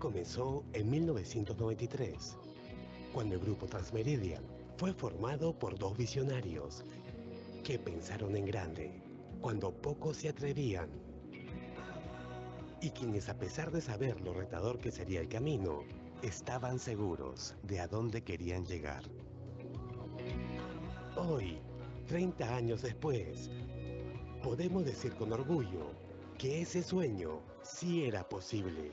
comenzó en 1993, cuando el grupo Transmeridian fue formado por dos visionarios que pensaron en grande, cuando pocos se atrevían, y quienes, a pesar de saber lo retador que sería el camino, estaban seguros de a dónde querían llegar. Hoy, 30 años después, podemos decir con orgullo que ese sueño sí era posible.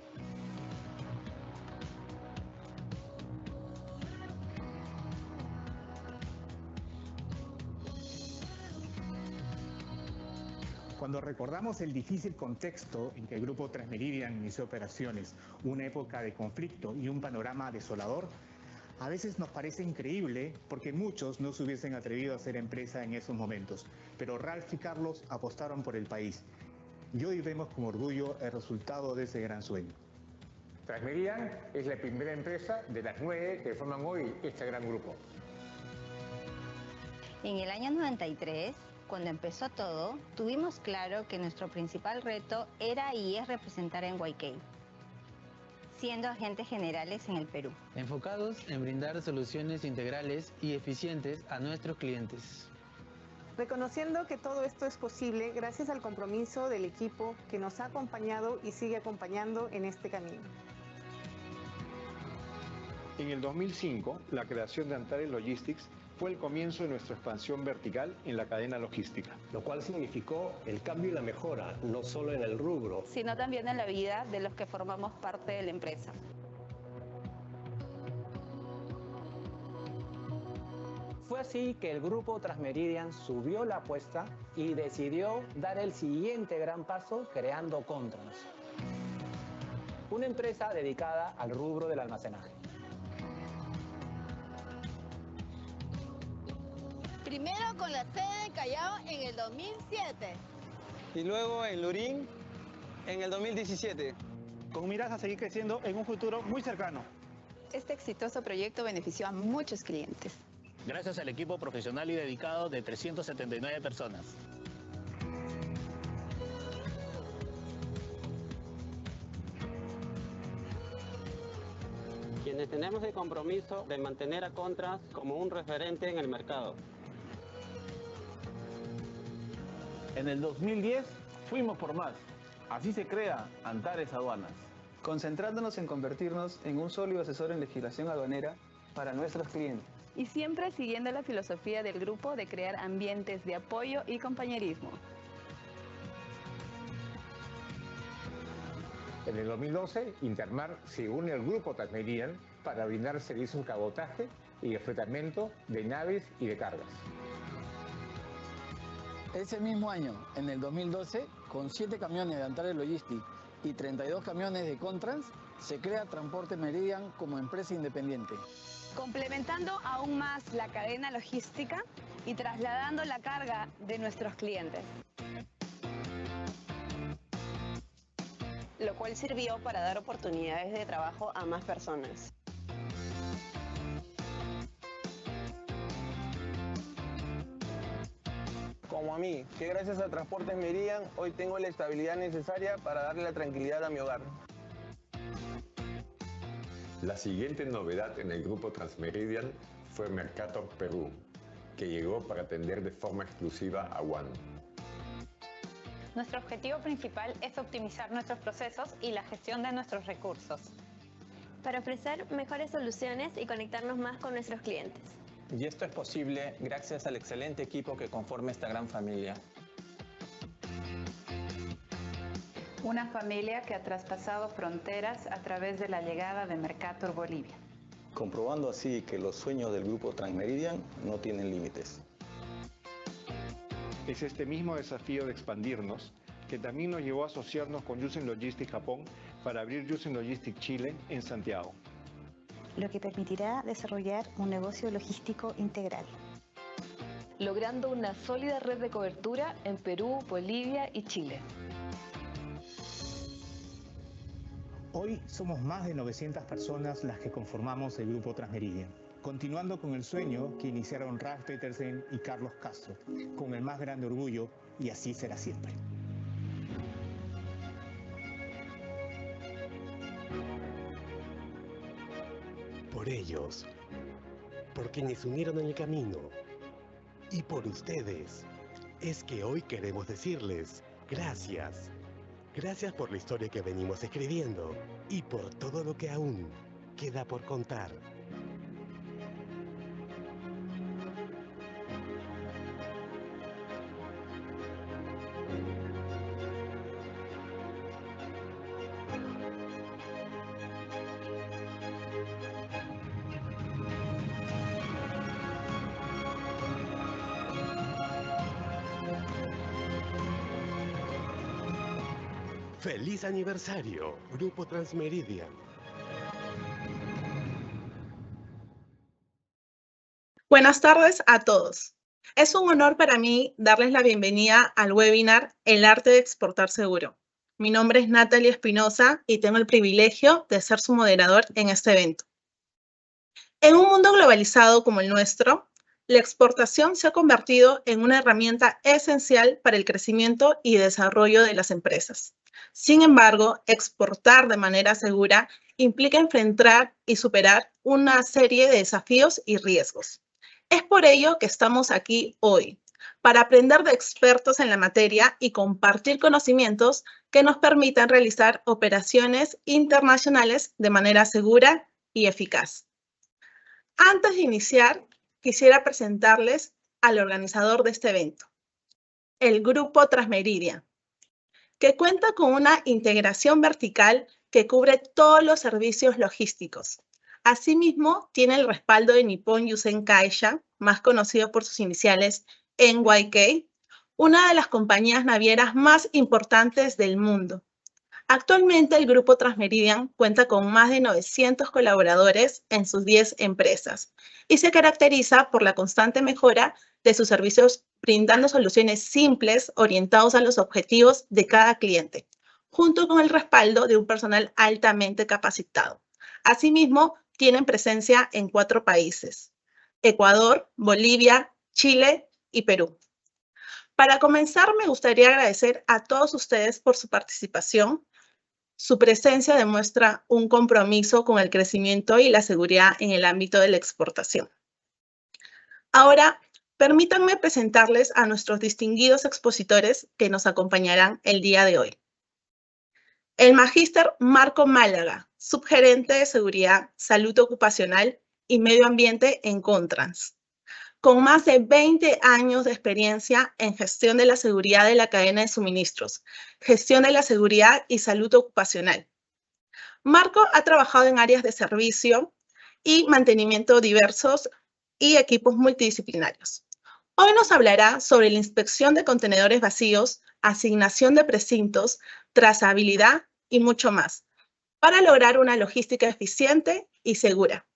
Cuando recordamos el difícil contexto en que el Grupo Transmeridian inició operaciones, una época de conflicto y un panorama desolador, a veces nos parece increíble porque muchos no se hubiesen atrevido a hacer empresa en esos momentos, pero Ralph y Carlos apostaron por el país. Y hoy vemos con orgullo el resultado de ese gran sueño. Transmeridian es la primera empresa de las 9 que forman hoy este gran grupo. En el año 93, cuando empezó todo, tuvimos claro que nuestro principal reto era y es representar en YK, siendo agentes generales en el Perú. Enfocados en brindar soluciones integrales y eficientes a nuestros clientes. Reconociendo que todo esto es posible gracias al compromiso del equipo que nos ha acompañado y sigue acompañando en este camino. En el 2005, la creación de Antares Logistics fue el comienzo de nuestra expansión vertical en la cadena logística. Lo cual significó el cambio y la mejora, no solo en el rubro, sino también en la vida de los que formamos parte de la empresa. Fue así que el grupo Transmeridian subió la apuesta y decidió dar el siguiente gran paso creando Contrans, una empresa dedicada al rubro del almacenaje. Primero con la sede de Callao en el 2007. Y luego en Lurín en el 2017. Con miras a seguir creciendo en un futuro muy cercano. Este exitoso proyecto benefició a muchos clientes. Gracias al equipo profesional y dedicado de 379 personas. Quienes tenemos el compromiso de mantener a Contrans como un referente en el mercado. En el 2010 fuimos por más. Así se crea Antares Aduanas. Concentrándonos en convertirnos en un sólido asesor en legislación aduanera para nuestros clientes. Y siempre siguiendo la filosofía del grupo de crear ambientes de apoyo y compañerismo. En el 2012, Intermar se une al grupo Transmeridian para brindar servicios de cabotaje y de fletamento de naves y de cargas. Ese mismo año, en el 2012, con 7 camiones de Antares Logistics y 32 camiones de Contrans, se crea Transporte Meridian como empresa independiente. Complementando aún más la cadena logística y trasladando la carga de nuestros clientes. Lo cual sirvió para dar oportunidades de trabajo a más personas. Como a mí, que gracias a Transportes Meridian hoy tengo la estabilidad necesaria para darle la tranquilidad a mi hogar. La siguiente novedad en el grupo Transmeridian fue Mercator Perú, que llegó para atender de forma exclusiva a One. Nuestro objetivo principal es optimizar nuestros procesos y la gestión de nuestros recursos. Para ofrecer mejores soluciones y conectarnos más con nuestros clientes. Y esto es posible gracias al excelente equipo que conforma esta gran familia. Una familia que ha traspasado fronteras a través de la llegada de Mercator Bolivia. Comprobando así que los sueños del grupo Transmeridian no tienen límites. Es este mismo desafío de expandirnos que también nos llevó a asociarnos con Yusen Logistics Japón para abrir Yusen Logistics Chile en Santiago. Lo que permitirá desarrollar un negocio logístico integral. Logrando una sólida red de cobertura en Perú, Bolivia y Chile. Hoy somos más de 900 personas las que conformamos el grupo Transmeridian, continuando con el sueño que iniciaron Ralph Petersen y Carlos Castro, con el más grande orgullo, y así será siempre. por ellos, por quienes unieron en el camino y por ustedes, es que hoy queremos decirles gracias. Gracias por la historia que venimos escribiendo y por todo lo que aún queda por contar. ¡Feliz aniversario, Grupo Transmeridian! Buenas tardes a todos. Es un honor para mí darles la bienvenida al webinar El arte de exportar seguro. Mi nombre es Natalie Espinosa y tengo el privilegio de ser su moderador en este evento. En un mundo globalizado como el nuestro, la exportación se ha convertido en una herramienta esencial para el crecimiento y desarrollo de las empresas. Sin embargo, exportar de manera segura implica enfrentar y superar una serie de desafíos y riesgos. Es por ello que estamos aquí hoy, para aprender de expertos en la materia y compartir conocimientos que nos permitan realizar operaciones internacionales de manera segura y eficaz. Antes de iniciar, quisiera presentarles al organizador de este evento, el Grupo Transmeridian, que cuenta con una integración vertical que cubre todos los servicios logísticos. Asimismo, tiene el respaldo de Nippon Yusen Kaisha, más conocido por sus iniciales NYK, una de las compañías navieras más importantes del mundo. Actualmente, el Grupo Transmeridian cuenta con más de 900 colaboradores en sus 10 empresas y se caracteriza por la constante mejora de sus servicios, brindando soluciones simples orientados a los objetivos de cada cliente, junto con el respaldo de un personal altamente capacitado. Asimismo, tienen presencia en 4 países: Ecuador, Bolivia, Chile y Perú. Para comenzar, me gustaría agradecer a todos ustedes por su participación. Su presencia demuestra un compromiso con el crecimiento y la seguridad en el ámbito de la exportación. Ahora, permítanme presentarles a nuestros distinguidos expositores que nos acompañarán el día de hoy. El magíster Marco Málaga, subgerente de Seguridad, Salud Ocupacional y Medio Ambiente en Contrans, con más de 20 años de experiencia en gestión de la seguridad de la cadena de suministros, gestión de la seguridad y salud ocupacional. Marco ha trabajado en áreas de servicio y mantenimiento diversos y equipos multidisciplinarios. Hoy nos hablará sobre la inspección de contenedores vacíos, asignación de precintos, trazabilidad y mucho más, para lograr una logística eficiente y segura.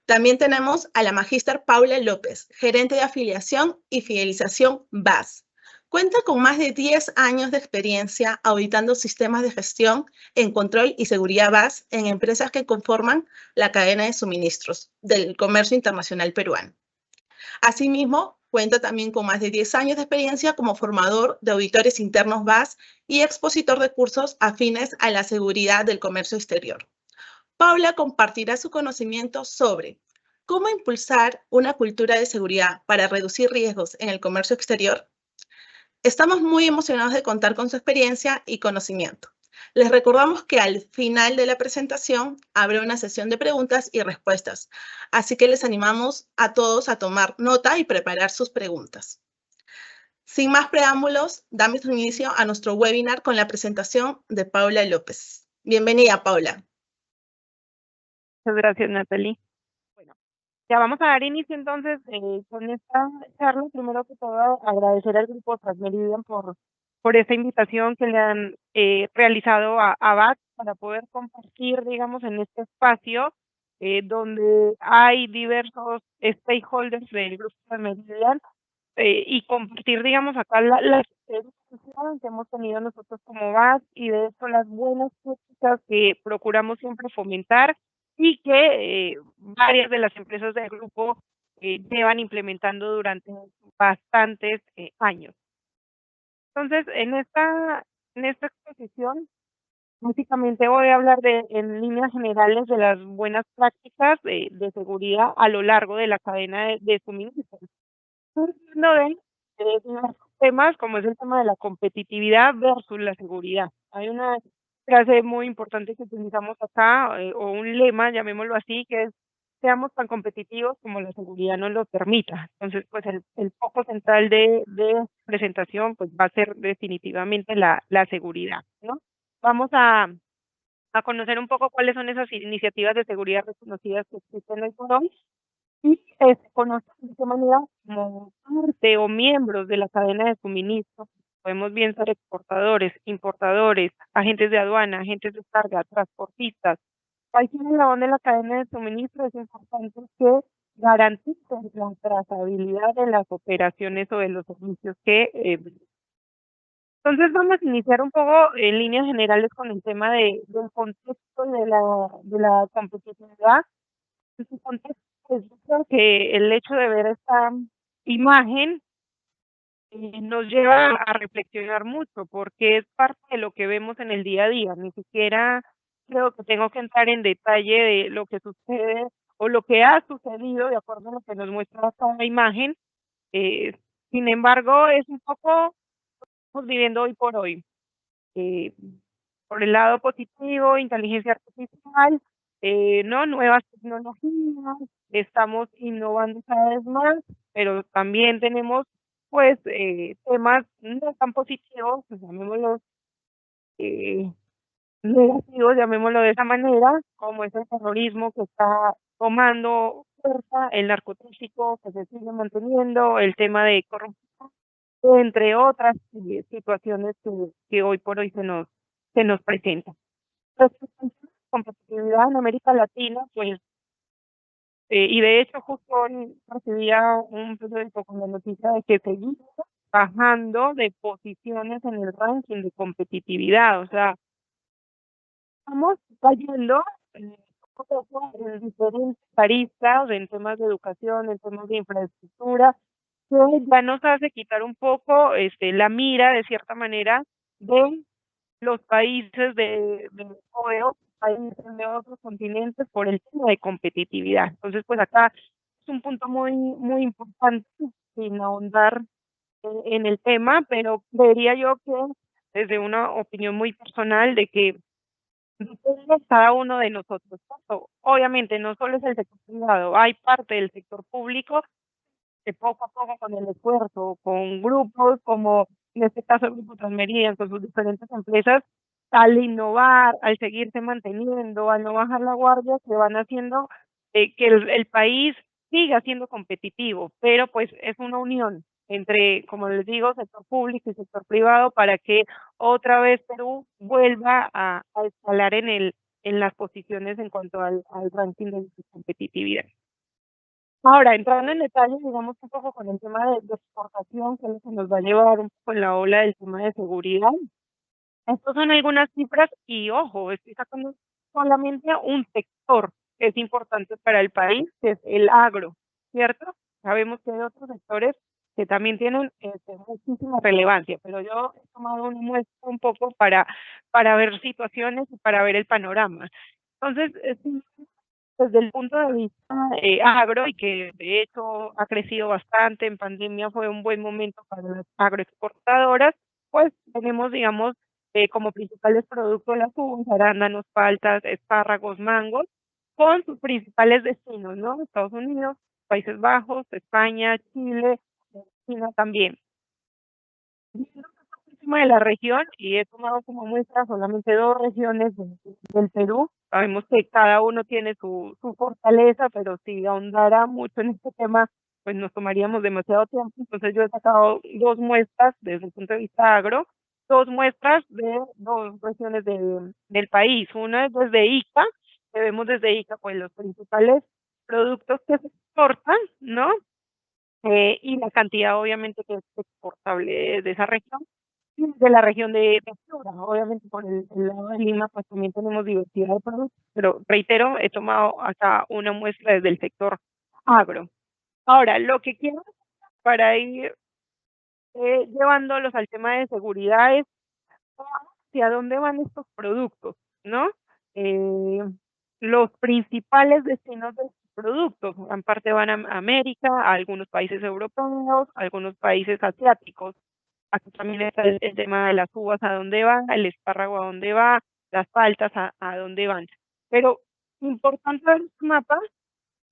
También tenemos a la magíster Paula López, gerente de afiliación y fidelización VAS. Cuenta con más de 10 años de experiencia auditando sistemas de gestión en control y seguridad VAS en empresas que conforman la cadena de suministros del comercio internacional peruano. Asimismo, cuenta también con más de 10 años de experiencia como formador de auditores internos VAS y expositor de cursos afines a la seguridad del comercio exterior. Paula compartirá su conocimiento sobre cómo impulsar una cultura de seguridad para reducir riesgos en el comercio exterior. Estamos muy emocionados de contar con su experiencia y conocimiento. Les recordamos que al final de la presentación habrá una sesión de preguntas y respuestas, así que les animamos a todos a tomar nota y preparar sus preguntas. Sin más preámbulos, damos inicio a nuestro webinar con la presentación de Paula López. Bienvenida, Paula. Muchas gracias, Natalie. Bueno, ya vamos a dar inicio entonces con esta charla. Primero que todo, agradecer al Grupo Transmeridian por esta invitación que le han realizado a VAS para poder compartir, digamos, en este espacio donde hay diversos stakeholders del Grupo Transmeridian y compartir, digamos, acá las discusiones que hemos tenido nosotros como VAS y de eso las buenas prácticas que procuramos siempre fomentar y que varias de las empresas del grupo llevan implementando durante bastantes años. Entonces, en esta exposición Básicamente voy a hablar en líneas generales de las buenas prácticas de seguridad a lo largo de la cadena de suministro. Partiendo de diversos temas, como es el tema de la competitividad versus la seguridad. Hay una frase muy importante que utilizamos acá, o un lema, llamémoslo así, que es: seamos tan competitivos como la seguridad nos lo permita. Entonces, pues el foco central de presentación pues va a ser definitivamente la seguridad, ¿no? Vamos a conocer un poco cuáles son esas iniciativas de seguridad reconocidas que existen hoy por hoy y se conocen de qué manera como parte o miembros de la cadena de suministro. Podemos bien ser exportadores, importadores, agentes de aduana, agentes de carga, transportistas. Cualquier eslabón de la cadena de suministro es importante que garanticen la trazabilidad de las operaciones o de los servicios que entonces vamos a iniciar un poco en líneas generales con el tema del contexto de la competitividad. En su contexto, pues yo creo que el hecho de ver esta imagen nos lleva a reflexionar mucho, porque es parte de lo que vemos en el día a día. Ni siquiera creo que tengo que entrar en detalle de lo que sucede o lo que ha sucedido de acuerdo a lo que nos muestra cada imagen. Sin embargo, es un poco estamos viviendo hoy por hoy. Por el lado positivo, inteligencia artificial, ¿no? Nuevas tecnologías, estamos innovando cada vez más, pero también tenemos, pues, temas no tan positivos, pues, llamémoslos negativos, llamémoslo de esa manera, como es el terrorismo que está tomando fuerza, el narcotráfico que se sigue manteniendo, el tema de corrupción, entre otras situaciones que hoy por hoy se nos presentan. Respecto a la competitividad en América Latina, pues, y de hecho justo hoy recibía un periódico con la noticia de que seguimos bajando de posiciones en el ranking de competitividad, o sea, estamos cayendo poco a poco en diferentes aristas, en temas de educación, en temas de infraestructura, que ya nos hace quitar un poco la mira, de cierta manera, de los países o de otros países, de otros continentes, por el tema de competitividad. Entonces, pues acá es un punto muy, muy importante, sin ahondar en el tema, pero creería yo que desde una opinión muy personal de que depende de cada uno de nosotros, ¿cierto? Obviamente no solo es el sector privado, hay parte del sector público que poco a poco con el esfuerzo, con grupos como en este caso el Grupo Transmeridian, con sus diferentes empresas, al innovar, al seguirse manteniendo, al no bajar la guardia, se van haciendo que el país siga siendo competitivo, pero pues es una unión entre, como les digo, sector público y sector privado para que otra vez Perú vuelva a escalar en las posiciones en cuanto al ranking de competitividad. Ahora, entrando en detalle, digamos un poco con el tema de exportación, que es lo que nos va a llevar un poco en la ola del tema de seguridad. Estas son algunas cifras y ojo, estoy sacando solamente un sector que es importante para el país, que es el agro, ¿cierto? Sabemos que hay otros sectores que también tienen muchísima relevancia, pero yo he tomado una muestra un poco para ver situaciones y para ver el panorama. Entonces, desde el punto de vista agro, y que de hecho ha crecido bastante, en pandemia fue un buen momento para las agroexportadoras, pues tenemos, digamos, como principales productos las uvas, arándanos, paltas, espárragos, mangos, con sus principales destinos, ¿no? Estados Unidos, Países Bajos, España, Chile, China también. De la región, y he tomado como muestra solamente 2 regiones del Perú. Sabemos que cada uno tiene su fortaleza, pero si ahondara mucho en este tema, pues nos tomaríamos demasiado tiempo. Entonces yo he sacado 2 muestras desde el punto de vista agro, 2 muestras de 2 regiones del país. Una es desde Ica, que vemos desde Ica pues los principales productos que se exportan, ¿no? Y la cantidad obviamente que es exportable de esa región. De la región de Piura, obviamente por el lado de Lima, pues también tenemos diversidad de productos, pero reitero, he tomado acá una muestra desde el sector agro. Ahora, lo que quiero para ir llevándolos al tema de seguridad es hacia dónde van estos productos, ¿no? Los principales destinos de estos productos, gran parte van a América, a algunos países europeos, a algunos países asiáticos. Aquí también está el tema de las uvas, a dónde van, el espárrago a dónde va, las paltas a dónde van. Pero importante ver los mapas,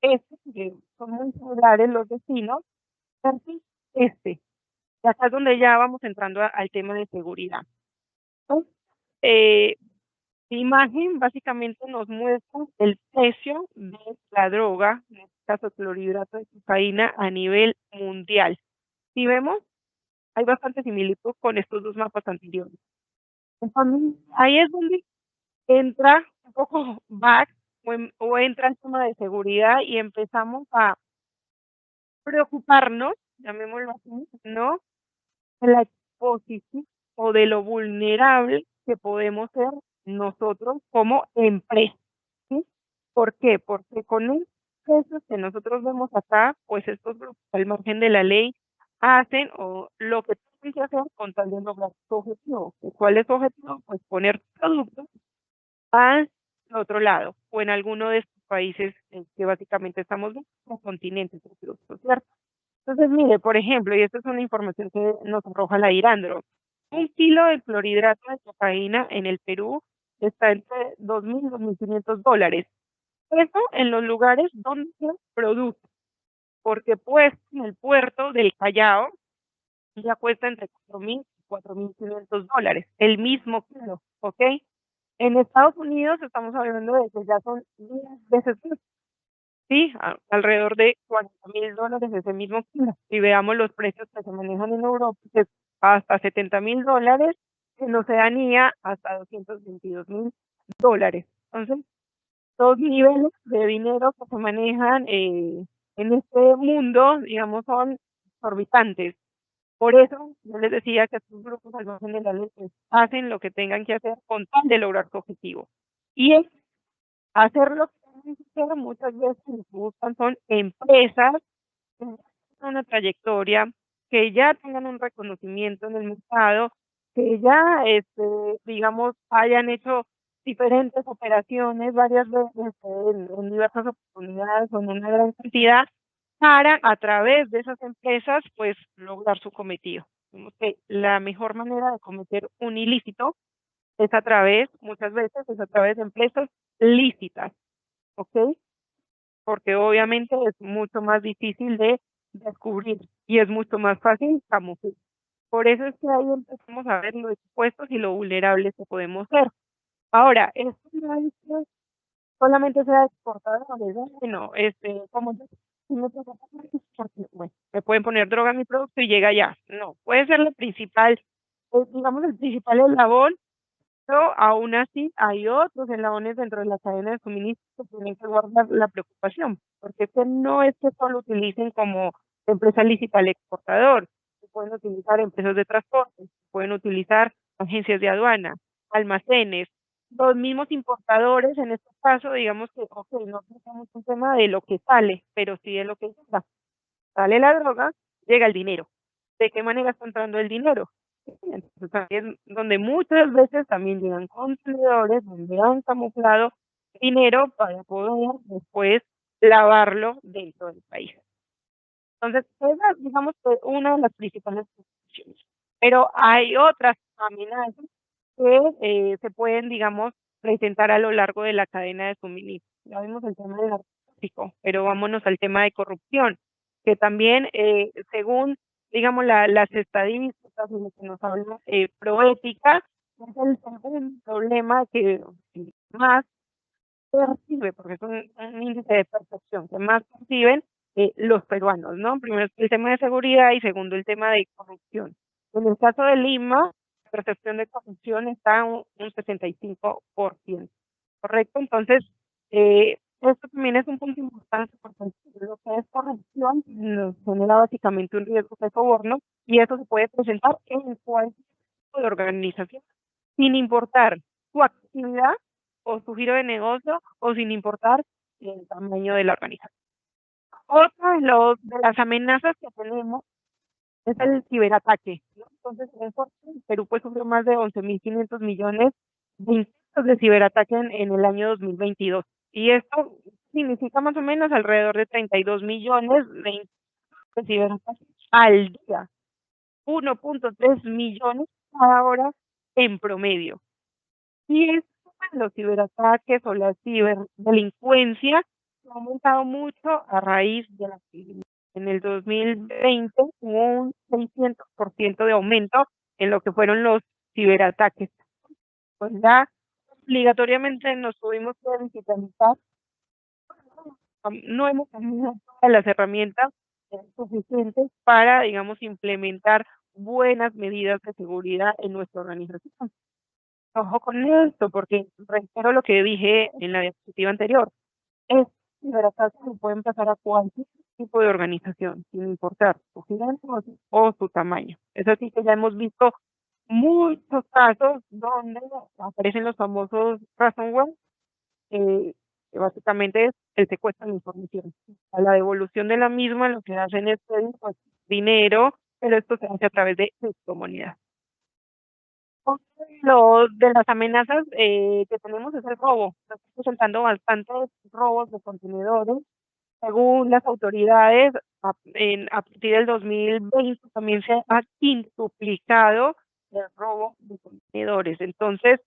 que son muy similares los destinos, versus este. Y acá es donde ya vamos entrando al tema de seguridad. Entonces, la imagen básicamente nos muestra el precio de la droga, en este caso clorhidrato de cocaína, a nivel mundial. Si vemos, hay bastante similitud con estos dos mapas anteriores. Entonces, ahí es donde entra un poco back o entra el tema de seguridad y empezamos a preocuparnos, llamémoslo así, ¿no? De la exposición o de lo vulnerable que podemos ser nosotros como empresa, ¿sí? ¿Por qué? Porque con los precios que nosotros vemos acá, pues estos grupos al margen de la ley hacen o lo que tienen que hacer con tal de lograr su objetivo. ¿Cuál es su objetivo? Pues poner productos al otro lado o en alguno de estos países que básicamente estamos viendo como continentes de productos, ¿cierto? Entonces, mire, por ejemplo, y esta es una información que nos arroja la Irandro, 1 kilo de clorhidrato de cocaína en el Perú está entre $2,000 y $2,500. Eso en los lugares donde se produce, porque pues en el puerto del Callao ya cuesta entre $4,000 y $4,500, el mismo kilo, ¿ok? En Estados Unidos estamos hablando de que ya son 10 veces más. Sí, alrededor de $40,000 ese mismo kilo. Y veamos los precios que se manejan en Europa, que es hasta $70,000, en Oceanía hasta $222,000. Entonces, dos niveles de dinero que se manejan en este mundo, digamos, son exorbitantes. Por eso yo les decía que estos grupos al margen de la ley pues, hacen lo que tengan que hacer con tal de lograr su objetivo. Y es hacer lo que tienen que hacer, muchas veces lo que buscan son empresas que tengan una trayectoria, que ya tengan un reconocimiento en el mercado, que ya, digamos, hayan hecho diferentes operaciones varias veces en diversas oportunidades o en una gran cantidad, para a través de esas empresas, pues, lograr su cometido. Digamos que la mejor manera de cometer un ilícito es a través, muchas veces, es a través de empresas lícitas, ¿ok? Porque obviamente es mucho más difícil de descubrir y es mucho más fácil camuflar. Por eso es que ahí empezamos a ver lo expuestos y lo vulnerables que podemos ser. Ahora, esto no es que solamente sea exportadores, ¿no? Bueno, como yo, si me preocupa porque, bueno, me pueden poner droga en mi producto y llega ya. No, puede ser la principal, digamos, el principal eslabón, pero aún así hay otros eslabones dentro de la cadena de suministro que tienen que guardar la preocupación, porque este no es que solo utilicen como empresa lícita al exportador, se pueden utilizar empresas de transporte, se pueden utilizar agencias de aduana, almacenes, los mismos importadores, en este caso, digamos que, ok, no tenemos un tema de lo que sale, pero sí de lo que llega. Sale la droga, llega el dinero. ¿De qué manera está entrando el dinero? Entonces, también donde muchas veces también llegan contenedores donde han camuflado dinero para poder después lavarlo dentro del país. Entonces, esa es, digamos, que una de las principales preocupaciones. Pero hay otras amenazas que se pueden, digamos, presentar a lo largo de la cadena de suministro. Ya vimos el tema del narcotráfico, pero vámonos al tema de corrupción, que también, según, digamos, las estadísticas y lo que nos habla Proética, es el segundo problema que más percibe, porque es un índice de percepción que más perciben los peruanos, ¿no? Primero el tema de seguridad y segundo el tema de corrupción. En el caso de Lima, la percepción de corrupción está un 65%, ¿correcto? Entonces, esto también es un punto importante porque lo que es corrupción nos genera básicamente un riesgo de soborno y eso se puede presentar en cualquier tipo de organización, sin importar su actividad o su giro de negocio o sin importar el tamaño de la organización. Otra de las amenazas que tenemos es el ciberataque, ¿no? Entonces, Perú pues sufrió más de 11.500 millones de intentos de ciberataque en el año 2022. Y esto significa más o menos alrededor de 32 millones de intentos de ciberataque al día, 1.3 millones cada hora en promedio. Y es los ciberataques o la ciberdelincuencia ha aumentado mucho a raíz de la pandemia. En el 2020 hubo un 600% de aumento en lo que fueron los ciberataques. Pues ya obligatoriamente nos tuvimos que digitalizar. No hemos tenido todas las herramientas suficientes para, digamos, implementar buenas medidas de seguridad en nuestra organización. Ojo con esto, porque reitero lo que dije en la diapositiva anterior. Es ciberataques que pueden pasar a cualquier tipo de organización, sin importar su gigante o su tamaño. Es así que ya hemos visto muchos casos donde aparecen los famosos ransomware, que básicamente es el secuestro de información. A la devolución de la misma lo que hacen es pedir pues, dinero, pero esto se hace a través de criptomonedas. Lo de las amenazas que tenemos es el robo. Estamos presentando bastantes robos de contenedores. Según las autoridades, a partir del 2020 también se ha quintuplicado el robo de contenedores. Entonces,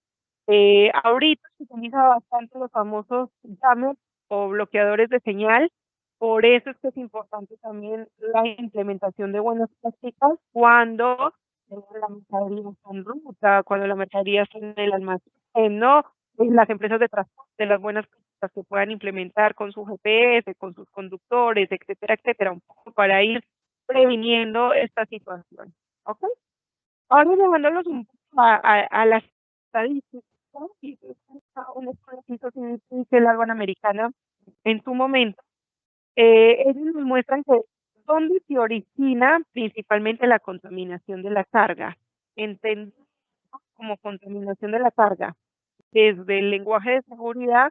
ahorita se utiliza bastante los famosos jammers o bloqueadores de señal. Por eso es que es importante también la implementación de buenas prácticas cuando la mercadería está en ruta, cuando la mercadería está en el almacén, ¿no? Las empresas de transporte, las buenas prácticas que puedan implementar con su GPS, con sus conductores, etcétera, etcétera, un poco para ir previniendo esta situación, ¿ok? Ahora llevándolos un poco a las estadísticas, y un estudio que hizo CDC, la aduana americana, en su momento, ellos nos muestran que dónde se origina principalmente la contaminación de la carga. Entendemos como contaminación de la carga desde el lenguaje de seguridad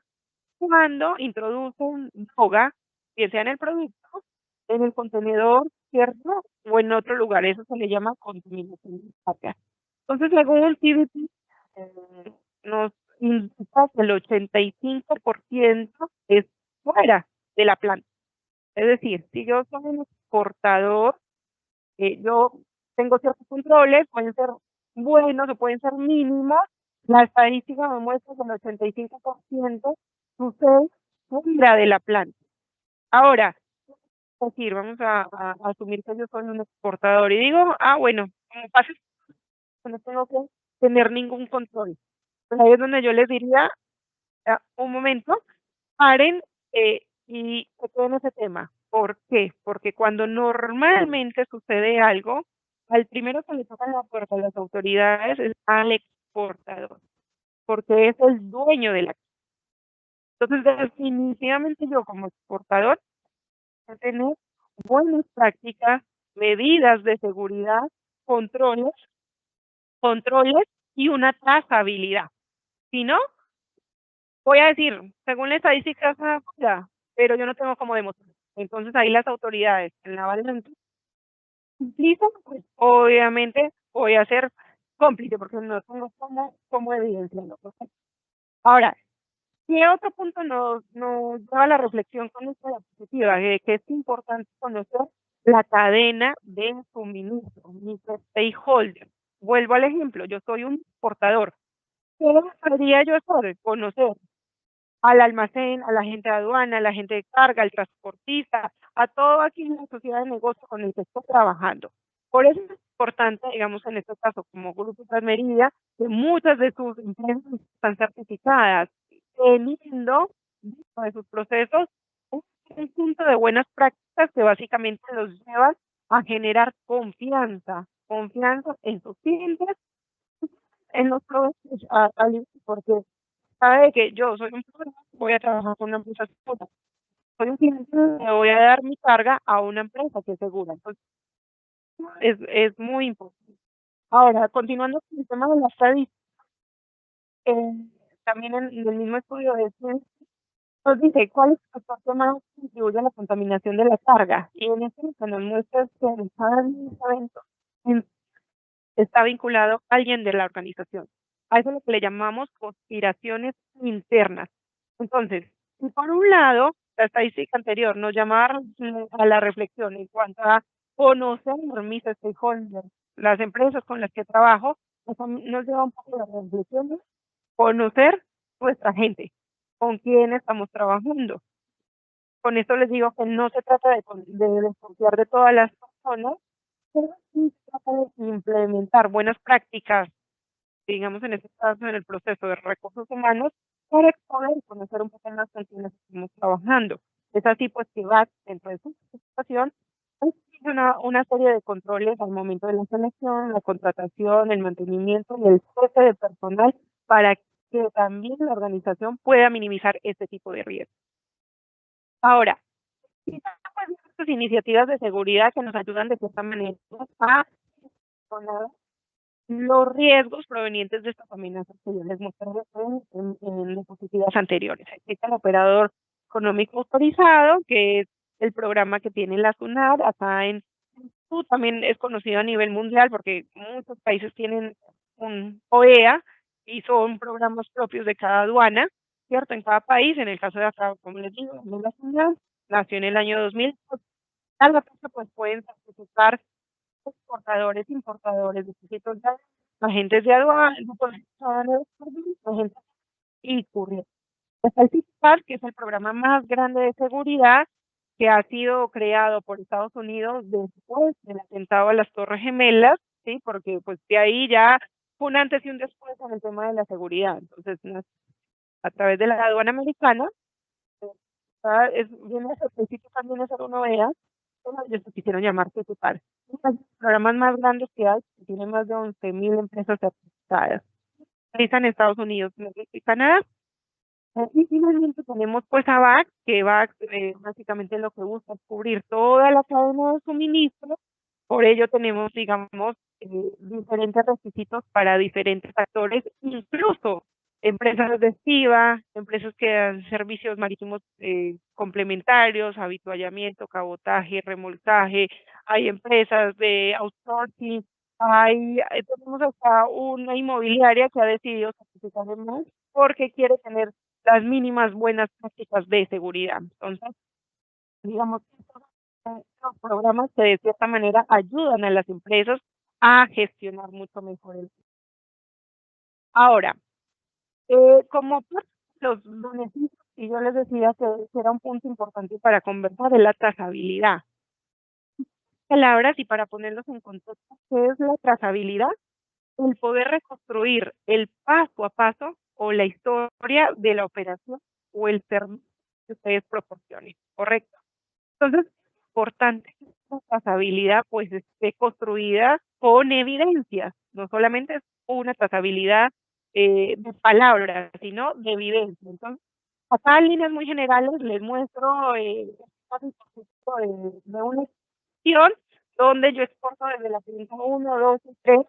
cuando introducen droga, bien sea en el producto, en el contenedor, ¿cierto? O en otro lugar. Eso se le llama contaminación de la carga. Entonces, según CDC, nos indica que el 85% es fuera de la planta. Es decir, si yo soy un exportador, yo tengo ciertos controles, pueden ser buenos o pueden ser mínimos. La estadística me muestra que el 85% sucede fuera de la planta. Ahora, es decir, vamos a asumir que yo soy un exportador y digo, bueno, como pasa, no tengo que tener ningún control. Pues ahí es donde yo les diría, un momento, paren y se queden ese tema. ¿Por qué? Porque cuando normalmente sucede algo, al primero que le tocan la puerta a las autoridades es al exportador, porque es el dueño de la. Entonces, definitivamente yo como exportador voy a tener buenas prácticas, medidas de seguridad, controles y una trazabilidad. Si no, voy a decir, según la estadística, pero yo no tengo cómo demostrar. Entonces ahí las autoridades en la balanza utilizan, pues obviamente voy a ser cómplice porque no tengo cómo evidenciarlo. Ahora, ¿qué otro punto nos lleva a la reflexión con esta diapositiva? Que es importante conocer la cadena de suministro, mis stakeholders. Vuelvo al ejemplo, yo soy un exportador. ¿Qué debería yo hacer? Conocer al almacén, a la gente de aduana, a la gente de carga, al transportista, a todo aquí en la sociedad de negocio con el que estoy trabajando. Por eso es importante, digamos, en este caso, como Grupo Transmeridia, que muchas de sus empresas están certificadas, teniendo dentro de sus procesos un conjunto de buenas prácticas que básicamente los llevan a generar confianza en sus clientes, en los proveedores, porque sabe que yo soy un proveedor, voy a trabajar con una empresa segura. Soy un cliente, le voy a dar mi carga a una empresa que es segura. Entonces, es muy importante. Ahora, continuando con el tema de la estadística, también en el mismo estudio de Nos dice cuál es el factor que más contribuye a la contaminación de la carga. Y en este lo que nos muestra es que en cada evento está vinculado a alguien de la organización. A eso es lo que le llamamos conspiraciones internas. Entonces, si por un lado, la estadística anterior nos llamaba a la reflexión en cuanto a conocer mis stakeholders, las empresas con las que trabajo, nos lleva un poco a la reflexión de conocer nuestra gente, con quién estamos trabajando. Con esto les digo que no se trata de desconfiar de todas las personas, pero sí se trata de implementar buenas prácticas, digamos en este caso en el proceso de recursos humanos, para poder conocer un poco más con quienes estamos trabajando. Es así pues que va dentro de su situación una serie de controles al momento de la selección, la contratación, el mantenimiento y el cese de personal para que también la organización pueda minimizar este tipo de riesgos. Ahora, estas iniciativas de seguridad que nos ayudan de cierta manera a gestionar los riesgos provenientes de estas amenazas que yo les mostré en diapositivas anteriores. Existe el operador económico autorizado, que es el programa que tiene la SUNAT, acá en Perú también es conocido a nivel mundial porque muchos países tienen un OEA y son programas propios de cada aduana, ¿cierto? En cada país, en el caso de acá, como les digo, la SUNAT nació en el año 2000, a la fecha pues pueden certificar exportadores, importadores, distintos agentes de aduana, agentes y courier. Está el CISPAR, que es el programa más grande de seguridad que ha sido creado por Estados Unidos después del atentado a las Torres Gemelas, ¿sí? Porque pues de ahí ya fue un antes y un después en el tema de la seguridad. Entonces, a través de la aduana americana, viene a principio también a ser una OEA, ellos se quisieron llamar CISPAR. Los programas más grandes que hay, que tienen más de 11,000 empresas certificadas. Realizan en Estados Unidos, México y Canadá. Y finalmente tenemos pues a VAC, que VAC básicamente lo que busca es cubrir toda la cadena de suministro. Por ello tenemos, digamos, diferentes requisitos para diferentes actores, incluso empresas de estiva, empresas que dan servicios marítimos complementarios, habituallamiento, cabotaje, remolcaje, hay empresas de outsourcing, tenemos hasta una inmobiliaria que ha decidido certificarse más porque quiere tener las mínimas buenas prácticas de seguridad. Entonces, digamos, estos programas que de cierta manera ayudan a las empresas a gestionar mucho mejor el riesgo. Ahora, como los beneficios, y yo les decía que era un punto importante para conversar, de la trazabilidad. Palabras y para ponerlos en contexto, ¿qué es la trazabilidad? El poder reconstruir el paso a paso o la historia de la operación o el servicio que ustedes proporcionen, ¿correcto? Entonces, es importante que esta trazabilidad pues esté construida con evidencias, no solamente es una trazabilidad de palabras, sino de evidencia. Entonces, acá en líneas muy generales les muestro de una exposición donde yo exporto desde la planta 1, 2 y 3.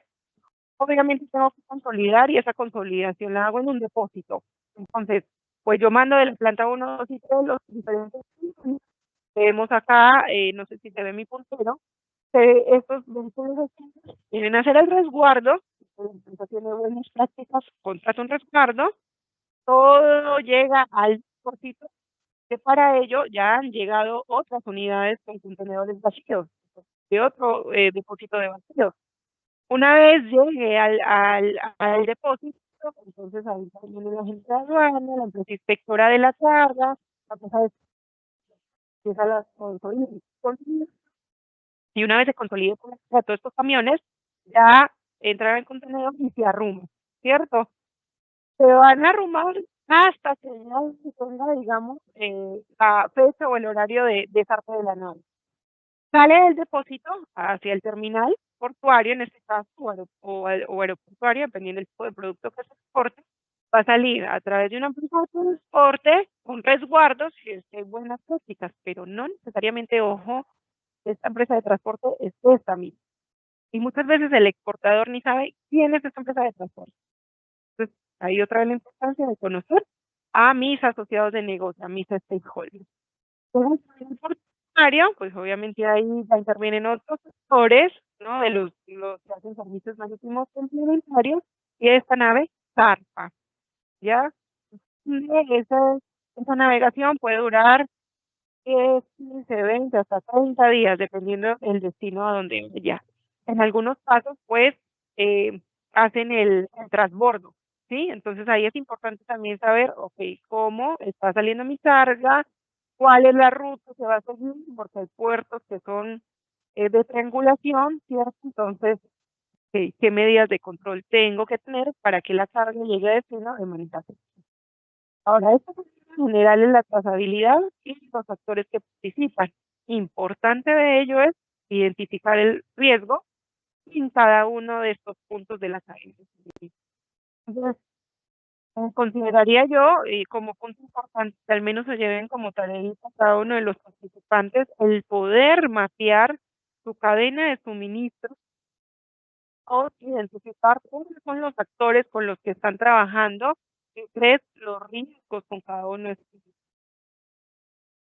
Obviamente tengo que consolidar y esa consolidación la hago en un depósito. Entonces, pues yo mando de la planta 1, 2 y 3 los diferentes puntos. Vemos acá, no sé si se ve mi puntero, estos vehículos vienen a hacer el resguardo, la empresa tiene buenas prácticas, contrata un resguardo, todo llega al depósito, que para ello ya han llegado otras unidades con contenedores vacíos, de otro depósito de vacíos. Una vez llegue al depósito, entonces ahí viene la gente de aduana, la empresa inspectora de la carga, la empresa empieza la consolidación. Y una vez se consolide con todos estos camiones, ya entran al contenedor y se arruman, ¿cierto? Se van a arrumar hasta que ya se tenga, digamos, la fecha o el horario de zarpe de la nave. Sale del depósito hacia el terminal portuario, en este caso, o aeroportuario, dependiendo del tipo de producto que se exporte, va a salir a través de una empresa de transporte con resguardos, si es que hay buenas prácticas, pero no necesariamente, ojo, esta empresa de transporte es esta misma. Y muchas veces el exportador ni sabe quién es esta empresa de transporte. Entonces, hay otra vez la importancia de conocer a mis asociados de negocio, a mis stakeholders. Pues obviamente ahí ya intervienen otros sectores, ¿no? De los que hacen servicios marítimos complementarios, y esta nave zarpa, ¿ya? Esa navegación puede durar 10, 15, 20, hasta 30 días, dependiendo el destino a donde vaya. En algunos casos, pues, hacen el transbordo, ¿sí? Entonces ahí es importante también saber, ok, cómo está saliendo mi carga, cuál es la ruta que va a seguir, porque hay puertos que son de triangulación, ¿cierto? Entonces, ¿qué medidas de control tengo que tener para que la carga llegue a destino de manera segura? Ahora, esto en general es la trazabilidad y los factores que participan. Importante de ello es identificar el riesgo en cada uno de estos puntos de la cadena. Entonces, consideraría yo, como punto importante, que al menos se lleven como tarea cada uno de los participantes el poder mapear su cadena de suministro o identificar cuáles son los actores con los que están trabajando y tres, los riesgos con cada uno de estos.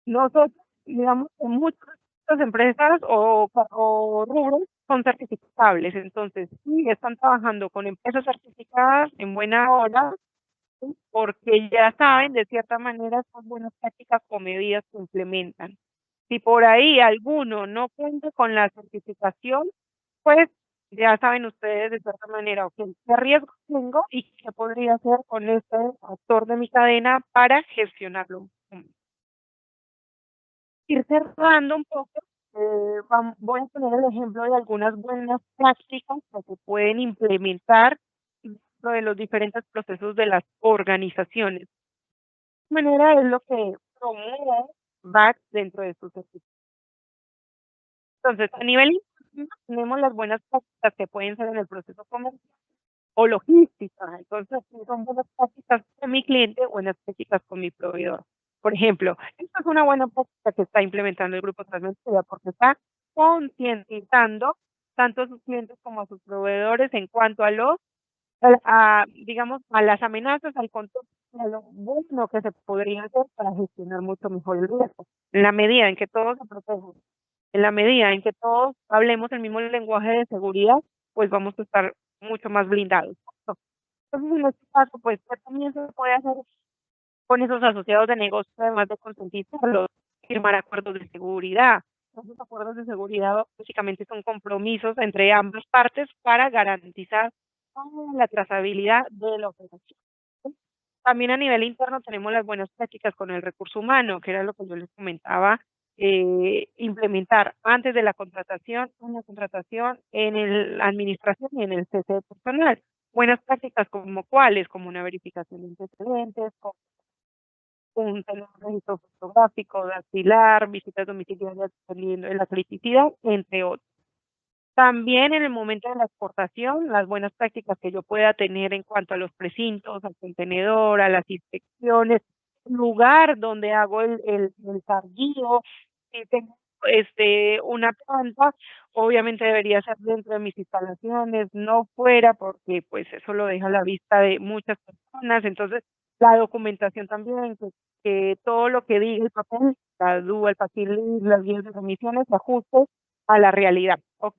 Nosotros, digamos, en muchas empresas o rubros son certificables, entonces sí están trabajando con empresas certificadas en buena hora, ¿sí? Porque ya saben de cierta manera estas buenas prácticas o medidas que implementan. Si por ahí alguno no cuenta con la certificación, pues ya saben ustedes de cierta manera, ok, qué riesgo tengo y qué podría hacer con este actor de mi cadena para gestionarlo. Ir cerrando un poco, voy a poner el ejemplo de algunas buenas prácticas que se pueden implementar dentro de los diferentes procesos de las organizaciones. De manera es lo que promueve BAC dentro de sus servicios. Entonces, a nivel interno, tenemos las buenas prácticas que pueden ser en el proceso comercial o logística. Entonces, si son buenas prácticas con mi cliente, buenas prácticas con mi proveedor. Por ejemplo, esta es una buena práctica que está implementando el Grupo Transmedia porque está concientizando tanto a sus clientes como a sus proveedores en cuanto a digamos, a las amenazas, al control, a lo bueno que se podría hacer para gestionar mucho mejor el riesgo. En la medida en que todos se protegen, en la medida en que todos hablemos el mismo lenguaje de seguridad, pues vamos a estar mucho más blindados. Entonces, en este caso, pues, ¿qué también se puede hacer con esos asociados de negocio, además de concientizarlos? Firmar acuerdos de seguridad. Esos acuerdos de seguridad básicamente son compromisos entre ambas partes para garantizar la trazabilidad de la operación. También a nivel interno tenemos las buenas prácticas con el recurso humano, que era lo que yo les comentaba, implementar antes de la contratación, una contratación en la administración y en el cese de personal. Buenas prácticas como cuáles, como una verificación de antecedentes, un registro fotográfico, dactilar, visitas domiciliarias dependiendo de la criticidad, entre otros. También en el momento de la exportación, las buenas prácticas que yo pueda tener en cuanto a los precintos, al contenedor, a las inspecciones, lugar donde hago el carguío, si tengo una planta, obviamente debería ser dentro de mis instalaciones, no fuera, porque pues eso lo deja a la vista de muchas personas. Entonces, la documentación también, que todo lo que diga el papel, la DUA, el facility, las guías de remisiones, se ajuste a la realidad, ¿ok?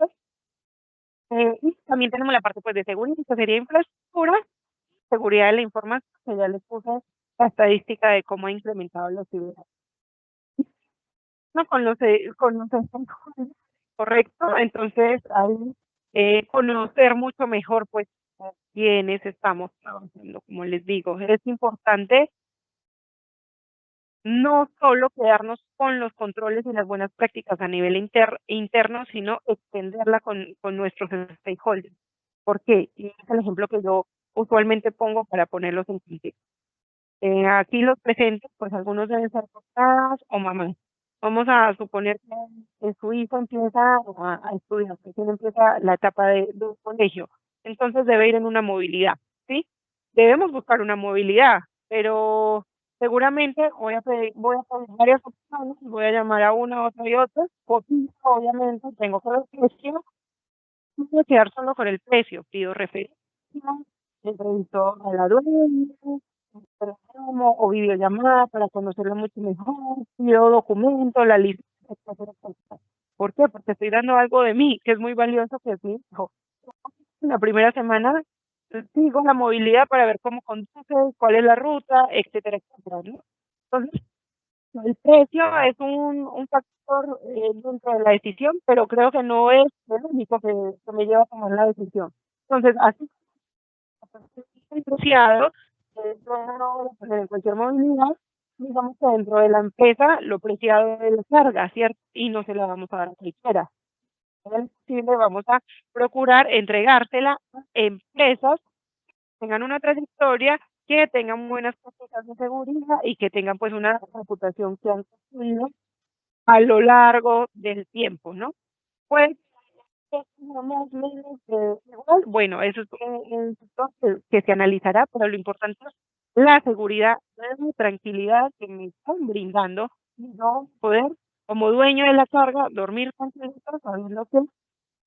Y también tenemos la parte pues de seguridad, que sería infraestructura, seguridad de la información, que ya les puse la estadística de cómo ha incrementado los ciberataques. No, con los correcto, entonces ahí conocer mucho mejor pues con quiénes estamos trabajando, como les digo, es importante no solo quedarnos con los controles y las buenas prácticas a nivel interno, sino extenderla con nuestros stakeholders. ¿Por qué? Y es el ejemplo que yo usualmente pongo para ponerlos en contexto. Aquí los presentes, pues algunos deben ser papás o mamás. Vamos a suponer que su hijo empieza a estudiar, que empieza la etapa de un colegio, entonces debe ir en una movilidad, ¿sí? Debemos buscar una movilidad, pero seguramente voy a pedir varias opciones, voy a llamar a una, otra y otra, obviamente tengo que ver precio, no voy a quedar solo con el precio, pido referencia, entrevisto a la dueña, o videollamada para conocerlo mucho mejor, pido documento, la lista, etcétera, etcétera. ¿Por qué? Porque estoy dando algo de mí, que es muy valioso, que es mi hijo. En la primera semana sigo la movilidad para ver cómo conduce, cuál es la ruta, etcétera, etcétera, ¿no? Entonces, el precio es un factor dentro de la decisión, pero creo que no es el único que me lleva a tomar la decisión. Entonces, así asociado, en cualquier movilidad, digamos que dentro de la empresa lo preciado es la carga, ¿cierto? Y no se la vamos a dar a cualquiera. Es posible, vamos a procurar entregársela a empresas que tengan una trayectoria, que tengan buenas prácticas de seguridad y que tengan pues una reputación que han construido a lo largo del tiempo, ¿no? Pues, más o menos igual, bueno, eso es un sector que se analizará, pero lo importante es la seguridad, la tranquilidad que me están brindando y no poder, como dueño de la carga, dormir tranquilo sabiendo que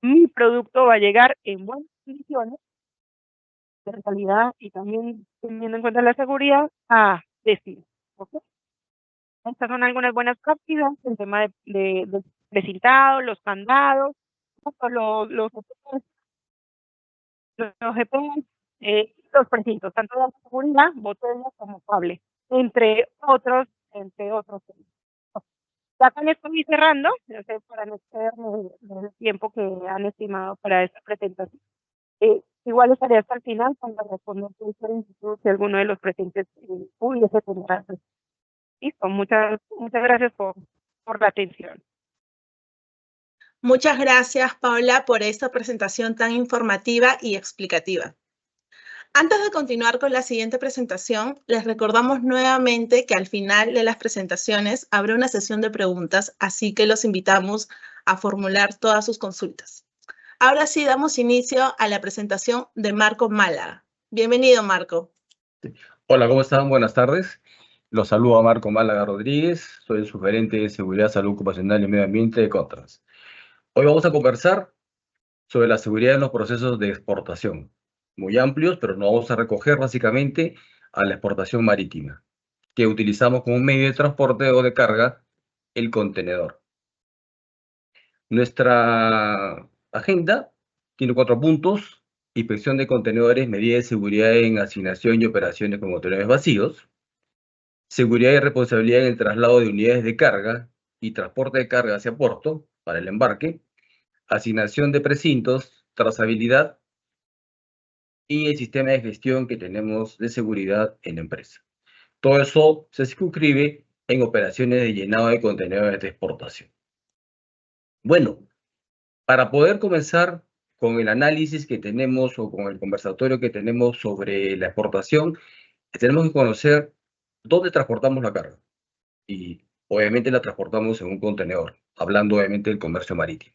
mi producto va a llegar en buenas condiciones de calidad y también teniendo en cuenta la seguridad a destino. ¿Okay? Estas son algunas buenas prácticas, el tema de precintado, los candados, los GPS, los precintos, tanto de seguridad, botellas como cable, entre otros temas. Ya con esto voy cerrando, no sé, para no excederme del tiempo que han estimado para esta presentación. Igual estaré hasta el final para responder cualquier inquietud si alguno de los presentes pudiese tener. Listo, muchas gracias por la atención. Muchas gracias, Paula, por esta presentación tan informativa y explicativa. Antes de continuar con la siguiente presentación, les recordamos nuevamente que al final de las presentaciones habrá una sesión de preguntas, así que los invitamos a formular todas sus consultas. Ahora sí, damos inicio a la presentación de Marco Málaga. Bienvenido, Marco. Hola, ¿cómo están? Buenas tardes. Los saludo a Marco Málaga Rodríguez, soy el subgerente de Seguridad, Salud Ocupacional y Medio Ambiente de Contrans. Hoy vamos a conversar sobre la seguridad en los procesos de exportación. Muy amplios, pero nos vamos a recoger básicamente a la exportación marítima, que utilizamos como un medio de transporte o de carga el contenedor. Nuestra agenda tiene 4 puntos: inspección de contenedores, medidas de seguridad en asignación y operaciones con contenedores vacíos, seguridad y responsabilidad en el traslado de unidades de carga y transporte de carga hacia puerto para el embarque, asignación de precintos, trazabilidad y el sistema de gestión que tenemos de seguridad en la empresa. Todo eso se circunscribe en operaciones de llenado de contenedores de exportación. Bueno, para poder comenzar con el análisis que tenemos o con el conversatorio que tenemos sobre la exportación, tenemos que conocer dónde transportamos la carga. Y obviamente la transportamos en un contenedor, hablando obviamente del comercio marítimo.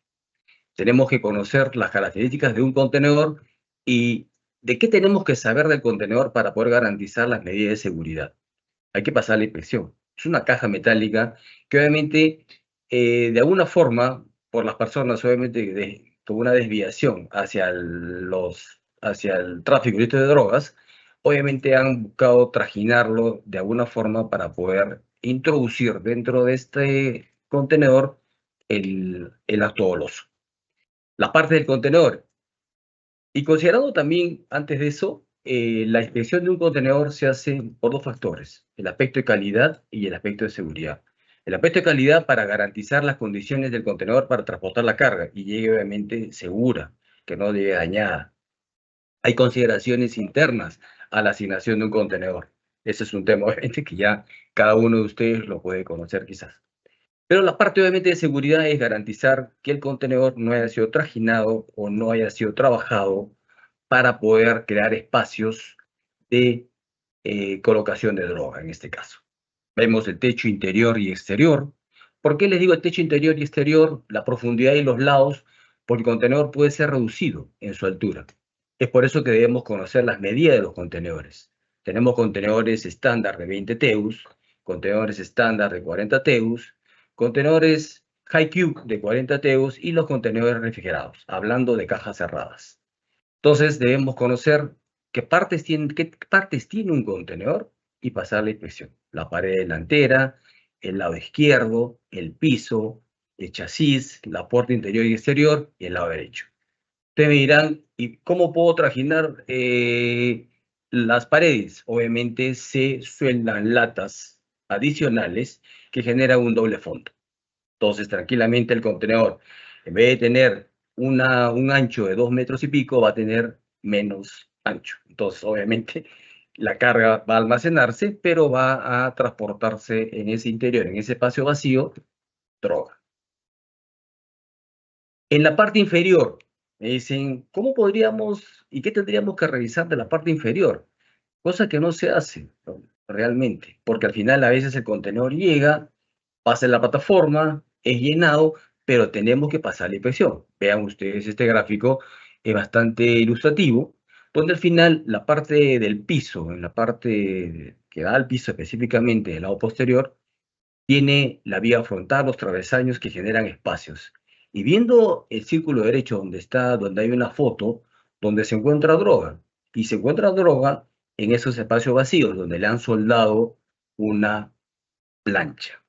Tenemos que conocer las características de un contenedor y de qué tenemos que saber del contenedor para poder garantizar las medidas de seguridad. Hay que pasar la inspección. Es una caja metálica que obviamente, de alguna forma, por las personas, obviamente, con una desviación hacia el tráfico ilícito de drogas, obviamente han buscado trajinarlo de alguna forma para poder introducir dentro de este contenedor el acto doloso. La parte del contenedor. Y considerando también, antes de eso, la inspección de un contenedor se hace por 2 factores: el aspecto de calidad y el aspecto de seguridad. El aspecto de calidad para garantizar las condiciones del contenedor para transportar la carga y llegue obviamente segura, que no llegue dañada. Hay consideraciones internas a la asignación de un contenedor. Ese es un tema obviamente que ya cada uno de ustedes lo puede conocer quizás. Pero la parte obviamente de seguridad es garantizar que el contenedor no haya sido trajinado o no haya sido trabajado para poder crear espacios de colocación de droga en este caso. Vemos el techo interior y exterior. ¿Por qué les digo el techo interior y exterior? La profundidad y los lados, porque el contenedor puede ser reducido en su altura. Es por eso que debemos conocer las medidas de los contenedores. Tenemos contenedores estándar de 20 TEUs, contenedores estándar de 40 TEUs, contenedores high cube de 40 TEUs y los contenedores refrigerados, hablando de cajas cerradas. Entonces debemos conocer qué partes tiene un contenedor y pasar la inspección. La pared delantera, el lado izquierdo, el piso, el chasis, la puerta interior y exterior y el lado derecho. Ustedes me dirán, ¿y cómo puedo trajinar las paredes? Obviamente se sueldan latas adicionales que generan un doble fondo. Entonces, tranquilamente el contenedor, en vez de tener un ancho de 2 metros y pico, va a tener menos ancho. Entonces, obviamente, la carga va a almacenarse, pero va a transportarse en ese interior, en ese espacio vacío, droga. En la parte inferior, me dicen, ¿cómo podríamos y qué tendríamos que revisar de la parte inferior? Cosa que no se hace realmente, porque al final a veces el contenedor llega, pasa en la plataforma, es llenado, pero tenemos que pasar la inspección. Vean ustedes este gráfico, es bastante ilustrativo, donde al final la parte del piso, en la parte que da al piso específicamente del lado posterior, tiene la vía frontal, los travesaños que generan espacios. Y viendo el círculo derecho donde hay una foto, donde se encuentra droga, y se encuentra droga en esos espacios vacíos, donde le han soldado una plancha.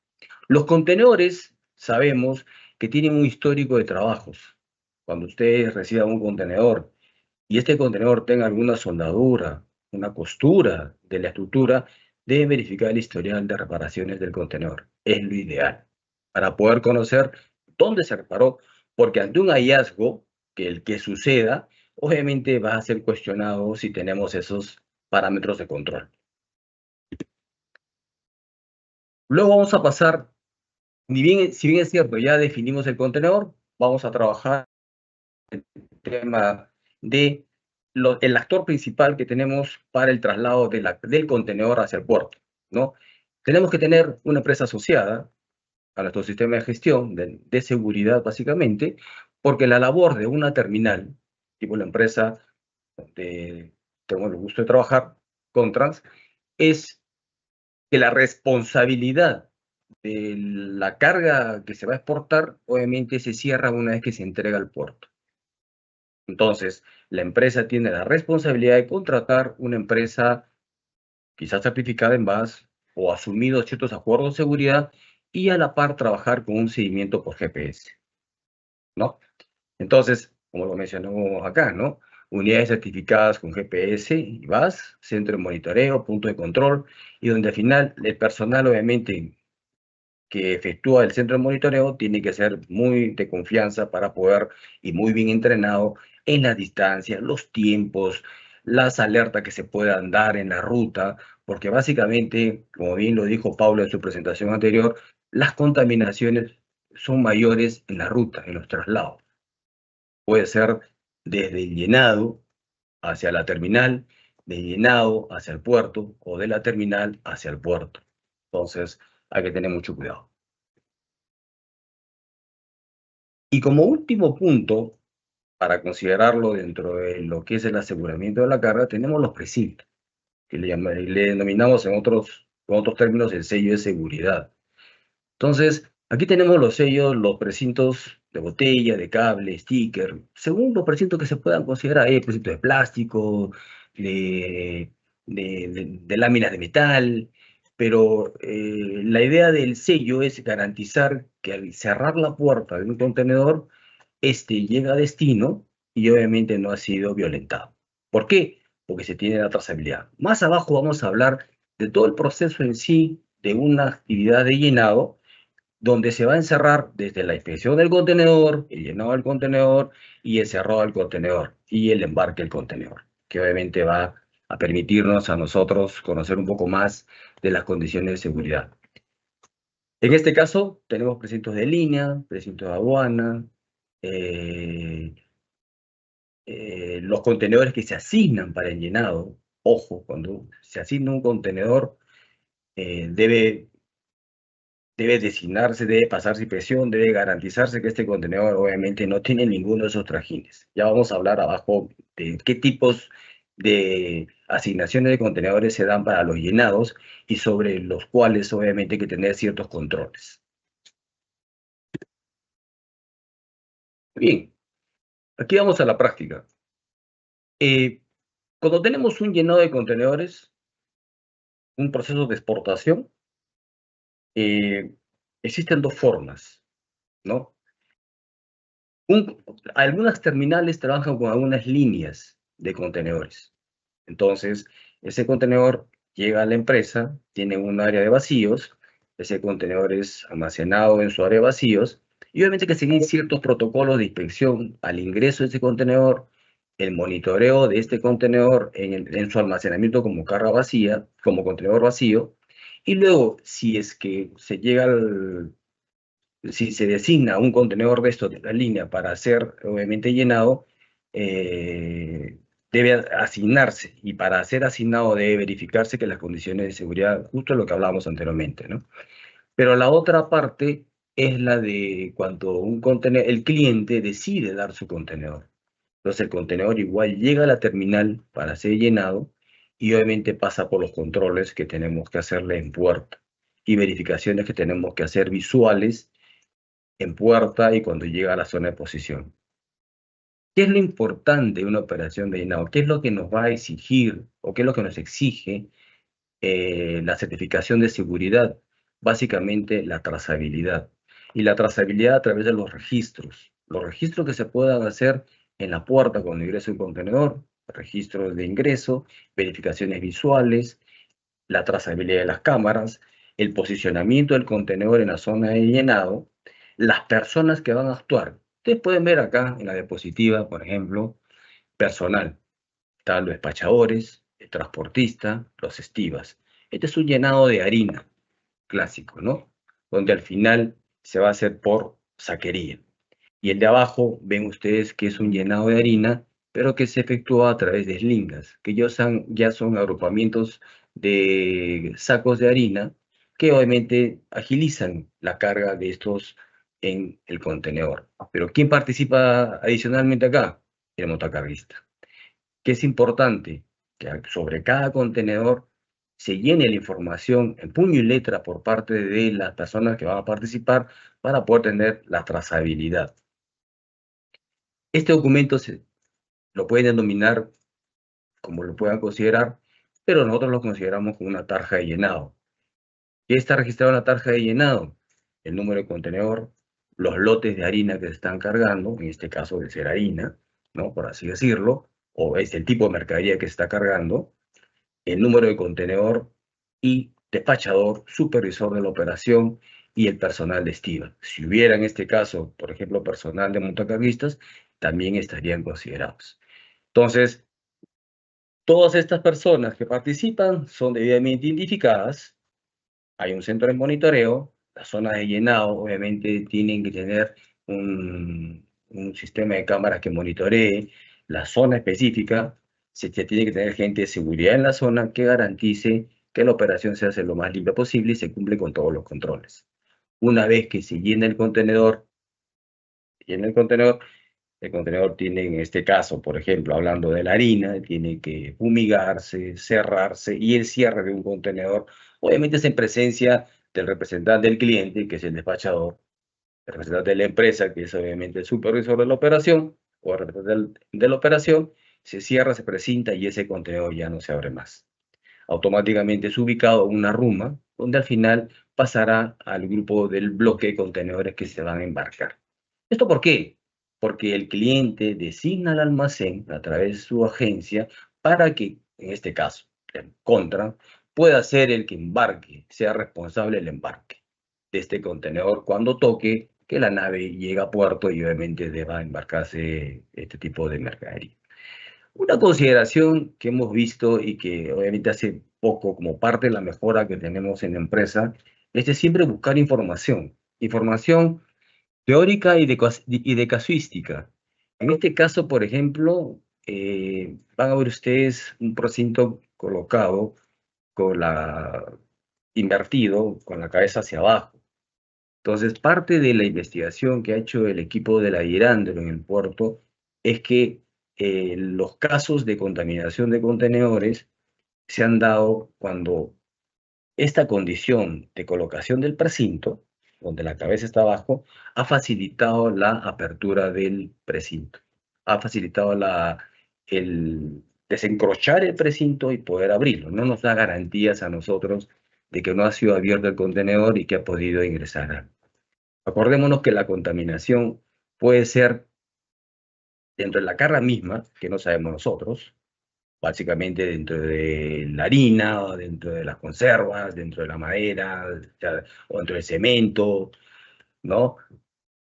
Los contenedores, sabemos que tienen un histórico de trabajos. Cuando ustedes reciban un contenedor y este contenedor tenga alguna soldadura, una costura de la estructura, deben verificar el historial de reparaciones del contenedor. Es lo ideal para poder conocer dónde se reparó, porque ante un hallazgo, que el que suceda, obviamente va a ser cuestionado si tenemos esos parámetros de control. Luego vamos a pasar, si bien es cierto, ya definimos el contenedor, vamos a trabajar el tema de el actor principal que tenemos para el traslado del contenedor hacia el puerto, ¿no? Tenemos que tener una empresa asociada a nuestro sistema de gestión de seguridad, básicamente, porque la labor de una terminal, tipo la empresa donde tengo el gusto de trabajar, Contrans, es que la responsabilidad de la carga que se va a exportar, obviamente se cierra una vez que se entrega al puerto. Entonces, la empresa tiene la responsabilidad de contratar una empresa quizás certificada en BAS o asumido ciertos acuerdos de seguridad y a la par trabajar con un seguimiento por GPS, ¿no? Entonces, como lo mencionamos acá, ¿no? Unidades certificadas con GPS y BAS, centro de monitoreo, punto de control, y donde al final el personal, obviamente, que efectúa el centro de monitoreo tiene que ser muy de confianza para poder y muy bien entrenado en la distancia, los tiempos, las alertas que se puedan dar en la ruta, porque básicamente, como bien lo dijo Pablo en su presentación anterior, las contaminaciones son mayores en la ruta, en los traslados. Puede ser desde el llenado hacia la terminal, del llenado hacia el puerto o de la terminal hacia el puerto. Entonces, hay que tener mucho cuidado. Y como último punto, para considerarlo dentro de lo que es el aseguramiento de la carga, tenemos los precintos, que le denominamos en otros términos el sello de seguridad. Entonces, aquí tenemos los sellos, los precintos de botella, de cable, sticker, según los precintos que se puedan considerar. Hay precintos de plástico, de láminas de metal, pero la idea del sello es garantizar que al cerrar la puerta de un contenedor, llega a destino y obviamente no ha sido violentado. ¿Por qué? Porque se tiene la trazabilidad. Más abajo vamos a hablar de todo el proceso en sí de una actividad de llenado, donde se va a encerrar desde la inspección del contenedor, el llenado del contenedor y el cerrado del contenedor y el embarque del contenedor, que obviamente va a permitirnos a nosotros conocer un poco más de las condiciones de seguridad. En este caso, tenemos precintos de línea, precintos de aduana, los contenedores que se asignan para el llenado. Ojo, cuando se asigna un contenedor, debe designarse, debe pasarse inspección, debe garantizarse que este contenedor obviamente no tiene ninguno de esos trajines. Ya vamos a hablar abajo de qué tipos de asignaciones de contenedores se dan para los llenados y sobre los cuales obviamente hay que tener ciertos controles. Bien, aquí vamos a la práctica. Cuando tenemos un llenado de contenedores, un proceso de exportación, existen dos formas, ¿no? Algunas terminales trabajan con algunas líneas de contenedores. Entonces, ese contenedor llega a la empresa, tiene un área de vacíos, ese contenedor es almacenado en su área de vacíos, y obviamente que seguir ciertos protocolos de inspección al ingreso de ese contenedor, el monitoreo de este contenedor en su almacenamiento como carga vacía, como contenedor vacío, y luego, si es que se llega si se designa un contenedor de estos de la línea para ser obviamente llenado, debe asignarse, y para ser asignado debe verificarse que las condiciones de seguridad, justo lo que hablábamos anteriormente, ¿no? Pero la otra parte es la de cuando el cliente decide dar su contenedor. Entonces el contenedor igual llega a la terminal para ser llenado y obviamente pasa por los controles que tenemos que hacerle en puerta y verificaciones que tenemos que hacer visuales en puerta y cuando llega a la zona de posición. ¿Qué es lo importante de una operación de llenado? ¿Qué es lo que nos va a exigir o qué es lo que nos exige la certificación de seguridad? Básicamente la trazabilidad. Y la trazabilidad a través de los registros. Los registros que se puedan hacer en la puerta cuando ingresa un contenedor, registros de ingreso, verificaciones visuales, la trazabilidad de las cámaras, el posicionamiento del contenedor en la zona de llenado, las personas que van a actuar. Ustedes pueden ver acá en la diapositiva, por ejemplo, personal. Están los despachadores, el transportista, los estivas. Este es un llenado de harina clásico, ¿no? Donde al final se va a hacer por saquería. Y el de abajo, ven ustedes que es un llenado de harina, pero que se efectúa a través de slingas, que ya son agrupamientos de sacos de harina que obviamente agilizan la carga de estos en el contenedor. Pero ¿quién participa adicionalmente acá? El montacarguista. ¿Qué es importante? Que sobre cada contenedor se llene la información en puño y letra por parte de las personas que van a participar para poder tener la trazabilidad. Este documento lo pueden denominar como lo puedan considerar, pero nosotros lo consideramos como una tarja de llenado. ¿Qué está registrado en la tarja de llenado? El número de contenedor, los lotes de harina que se están cargando, en este caso de ser harina, ¿no? Por así decirlo, o es el tipo de mercadería que se está cargando, el número de contenedor y despachador, supervisor de la operación y el personal de estiva. Si hubiera en este caso, por ejemplo, personal de montacarguistas, también estarían considerados. Entonces, todas estas personas que participan son debidamente identificadas. Hay un centro de monitoreo. Las zonas de llenado, obviamente, tienen que tener un sistema de cámaras que monitoree la zona específica. Se tiene que tener gente de seguridad en la zona que garantice que la operación se hace lo más limpia posible y se cumple con todos los controles. Una vez que se llena el contenedor tiene, en este caso, por ejemplo, hablando de la harina, tiene que fumigarse, cerrarse, y el cierre de un contenedor, obviamente es en presencia del representante del cliente, que es el despachador, el representante de la empresa, que es obviamente el supervisor de la operación, o el representante de la operación, se cierra, se precinta y ese contenedor ya no se abre más. Automáticamente es ubicado en una ruma, donde al final pasará al grupo del bloque de contenedores que se van a embarcar. ¿Esto por qué? Porque el cliente designa al almacén a través de su agencia para que, en este caso, el Contra, pueda ser el que embarque, sea responsable del embarque de este contenedor cuando toque que la nave llegue a puerto y obviamente deba embarcarse este tipo de mercadería. Una consideración que hemos visto y que obviamente hace poco, como parte de la mejora que tenemos en la empresa, es de siempre buscar información teórica y de casuística. En este caso, por ejemplo, van a ver ustedes un precinto colocado invertido con la cabeza hacia abajo. Entonces, parte de la investigación que ha hecho el equipo de la Irándero en el puerto es que los casos de contaminación de contenedores se han dado cuando esta condición de colocación del precinto, donde la cabeza está abajo, ha facilitado la apertura del precinto, ha facilitado desencrochar el precinto y poder abrirlo. No nos da garantías a nosotros de que no ha sido abierto el contenedor y que ha podido ingresar. Acordémonos que la contaminación puede ser dentro de la carga misma, que no sabemos nosotros, básicamente dentro de la harina, dentro de las conservas, dentro de la madera, o dentro del cemento, ¿no?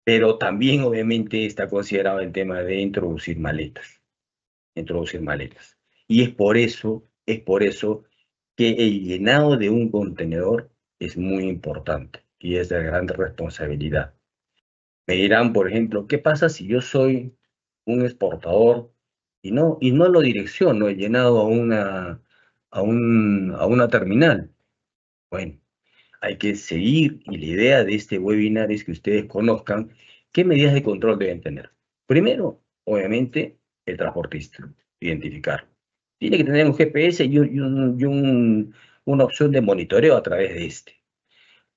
Pero también obviamente está considerado el tema de introducir maletas. Y es por eso que el llenado de un contenedor es muy importante y es de gran responsabilidad. Me dirán, por ejemplo, ¿qué pasa si yo soy un exportador y no lo direcciono, he llenado a una terminal? Bueno, hay que seguir, y la idea de este webinar es que ustedes conozcan qué medidas de control deben tener. Primero, obviamente, el transportista, identificarlo. Tiene que tener un GPS y una opción de monitoreo a través de este.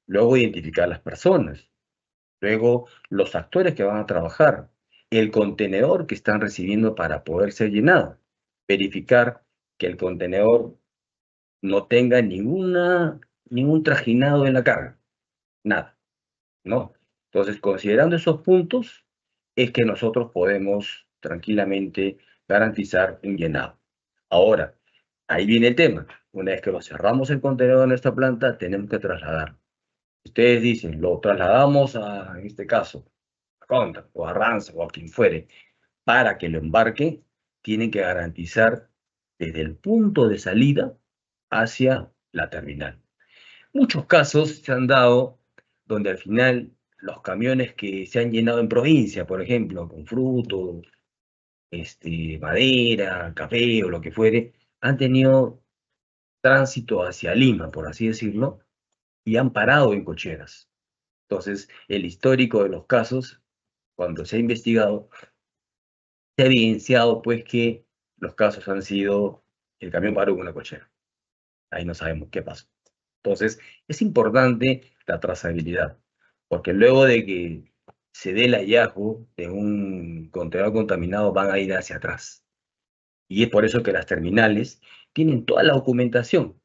Luego, identificar las personas. Luego, los actores que van a trabajar. El contenedor que están recibiendo para poder ser llenado. Verificar que el contenedor no tenga ningún trajinado en la carga. Nada, ¿no? Entonces, considerando esos puntos, es que nosotros podemos tranquilamente garantizar un llenado. Ahora, ahí viene el tema. Una vez que lo cerramos el contenedor en esta planta, tenemos que trasladarlo. Ustedes dicen, lo trasladamos en este caso, a Contra, o a Ranza, o a quien fuere, para que lo embarque, tienen que garantizar desde el punto de salida hacia la terminal. Muchos casos se han dado donde al final los camiones que se han llenado en provincia, por ejemplo, con frutos, madera, café o lo que fuere, han tenido tránsito hacia Lima, por así decirlo, y han parado en cocheras. Entonces, el histórico de los casos, cuando se ha investigado, se ha evidenciado pues que los casos han sido, el camión paró en una cochera. Ahí no sabemos qué pasó. Entonces, es importante la trazabilidad, porque luego de que se dé el hallazgo de un contenedor contaminado, van a ir hacia atrás. Y es por eso que las terminales tienen toda la documentación,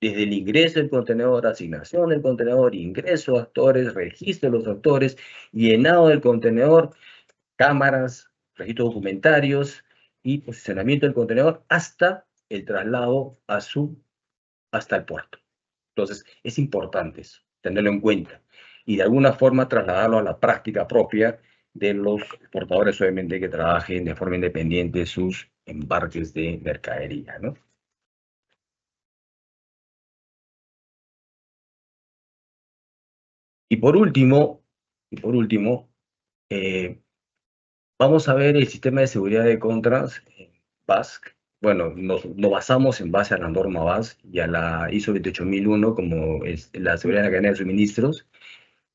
desde el ingreso del contenedor, asignación del contenedor, ingreso de actores, registro de los actores, llenado del contenedor, cámaras, registros documentarios y posicionamiento del contenedor hasta el traslado hasta el puerto. Entonces, es importante eso, tenerlo en cuenta y de alguna forma trasladarlo a la práctica propia de los exportadores, obviamente, que trabajen de forma independiente sus embarques de mercadería, ¿no? Y por último, vamos a ver el sistema de seguridad de Contrans, BASC. Bueno, nos basamos en base a la norma BASC y a la ISO 28001 como es la seguridad de la cadena de suministros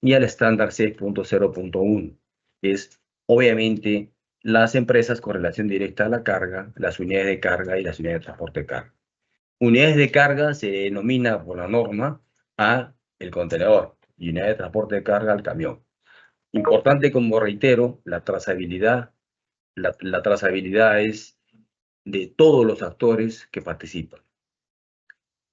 y al estándar 6.0.1, que es obviamente las empresas con relación directa a la carga, las unidades de carga y las unidades de transporte de carga. Unidades de carga se denomina por la norma a el contenedor y unidad de transporte de carga al camión. Importante, como reitero, la trazabilidad. La trazabilidad es de todos los actores que participan.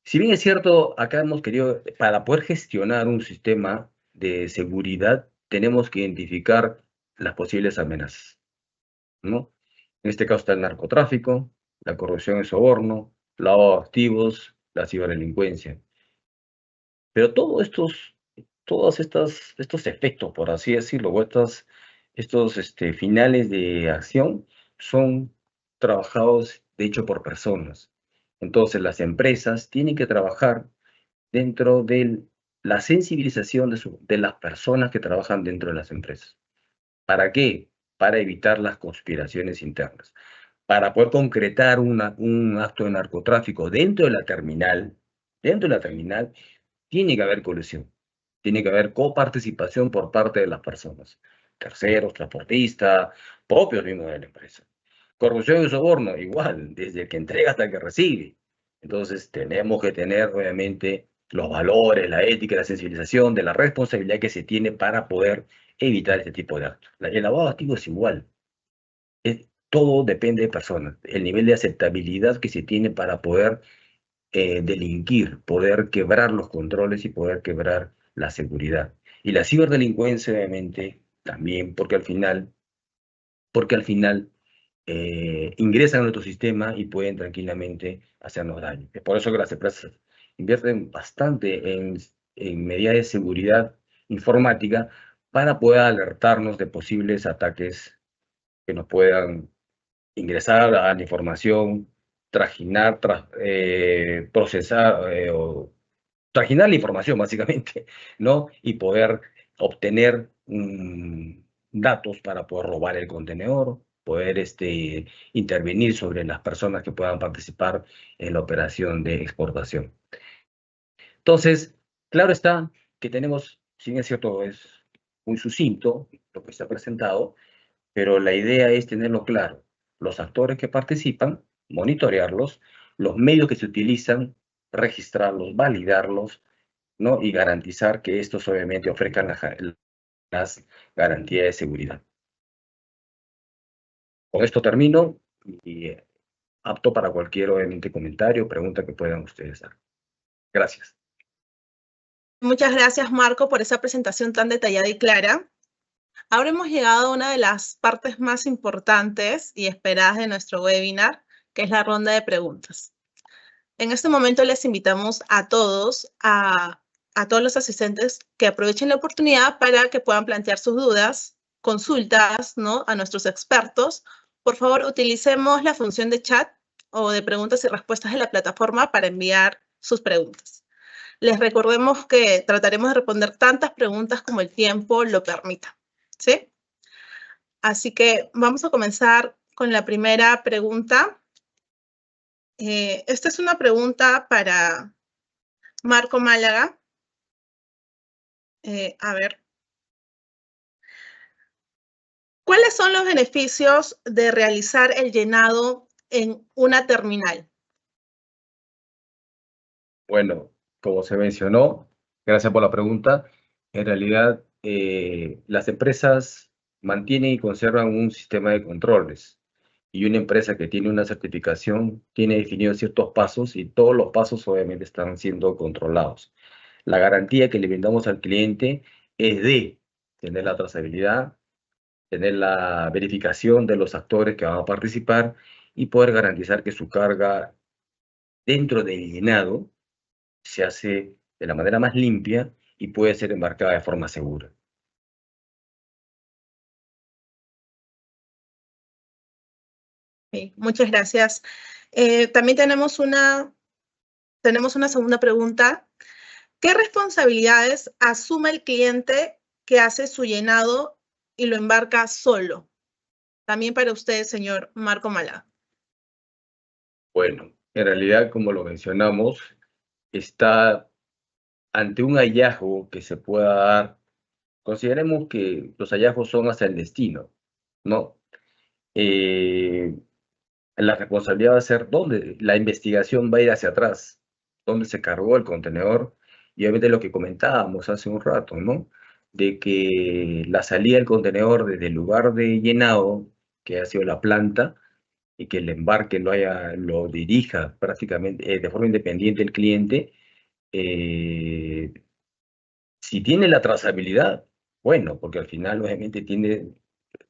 Si bien es cierto, acá hemos querido, para poder gestionar un sistema de seguridad, tenemos que identificar las posibles amenazas, ¿no? En este caso está el narcotráfico, la corrupción y soborno, lavado de activos, la ciberdelincuencia. Pero todos estos efectos, por así decirlo, o estos finales de acción son trabajados, de hecho, por personas. Entonces, las empresas tienen que trabajar dentro de la sensibilización de las personas que trabajan dentro de las empresas. ¿Para qué? Para evitar las conspiraciones internas. Para poder concretar un acto de narcotráfico dentro de la terminal, tiene que haber colusión. Tiene que haber coparticipación por parte de las personas. Terceros, transportistas, propios mismos de la empresa. Corrupción y soborno, igual, desde el que entrega hasta el que recibe. Entonces, tenemos que tener, obviamente, los valores, la ética, la sensibilización de la responsabilidad que se tiene para poder evitar este tipo de actos. El lavado de activos es igual. todo depende de personas. El nivel de aceptabilidad que se tiene para poder delinquir, poder quebrar los controles y poder quebrar la seguridad. Y la ciberdelincuencia, obviamente, también, porque al final ingresan a nuestro sistema y pueden tranquilamente hacernos daño. Es por eso que las empresas invierten bastante en medidas de seguridad informática para poder alertarnos de posibles ataques que nos puedan ingresar a la información, trajinar, procesar o trajinar la información básicamente, ¿no? Y poder obtener datos para poder robar el contenedor, poder intervenir sobre las personas que puedan participar en la operación de exportación. Entonces, claro está que tenemos, si bien es cierto, es muy sucinto lo que se ha presentado, pero la idea es tenerlo claro. Los actores que participan, monitorearlos, los medios que se utilizan, registrarlos, validarlos, ¿no? Y garantizar que estos obviamente ofrezcan las garantías de seguridad. Con esto termino y apto para cualquier obviamente comentario o pregunta que puedan ustedes dar. Gracias. Muchas gracias, Marco, por esa presentación tan detallada y clara. Ahora hemos llegado a una de las partes más importantes y esperadas de nuestro webinar, que es la ronda de preguntas. En este momento les invitamos a todos los asistentes que aprovechen la oportunidad para que puedan plantear sus dudas, consultas, ¿no?, a nuestros expertos. Por favor, utilicemos la función de chat o de preguntas y respuestas de la plataforma para enviar sus preguntas. Les recordemos que trataremos de responder tantas preguntas como el tiempo lo permita, ¿sí? Así que vamos a comenzar con la primera pregunta. Esta es una pregunta para Marco Málaga. A ver. ¿Cuáles son los beneficios de realizar el llenado en una terminal? Bueno, como se mencionó, gracias por la pregunta. En realidad, las empresas mantienen y conservan un sistema de controles. Y una empresa que tiene una certificación tiene definidos ciertos pasos y todos los pasos obviamente están siendo controlados. La garantía que le brindamos al cliente es de tener la trazabilidad, tener la verificación de los actores que van a participar y poder garantizar que su carga dentro del llenado se hace de la manera más limpia y puede ser embarcada de forma segura. Sí, muchas gracias. También tenemos una segunda pregunta. ¿Qué responsabilidades asume el cliente que hace su llenado y lo embarca solo? También para usted, señor Marco Málaga. Bueno, en realidad, como lo mencionamos, está ante un hallazgo que se pueda dar. Consideremos que los hallazgos son hacia el destino, ¿no? La responsabilidad va a ser dónde la investigación va a ir hacia atrás, dónde se cargó el contenedor, y obviamente lo que comentábamos hace un rato, ¿no? De que la salida del contenedor desde el lugar de llenado, que ha sido la planta, y que el embarque lo dirija prácticamente de forma independiente el cliente, si tiene la trazabilidad, bueno, porque al final obviamente tiene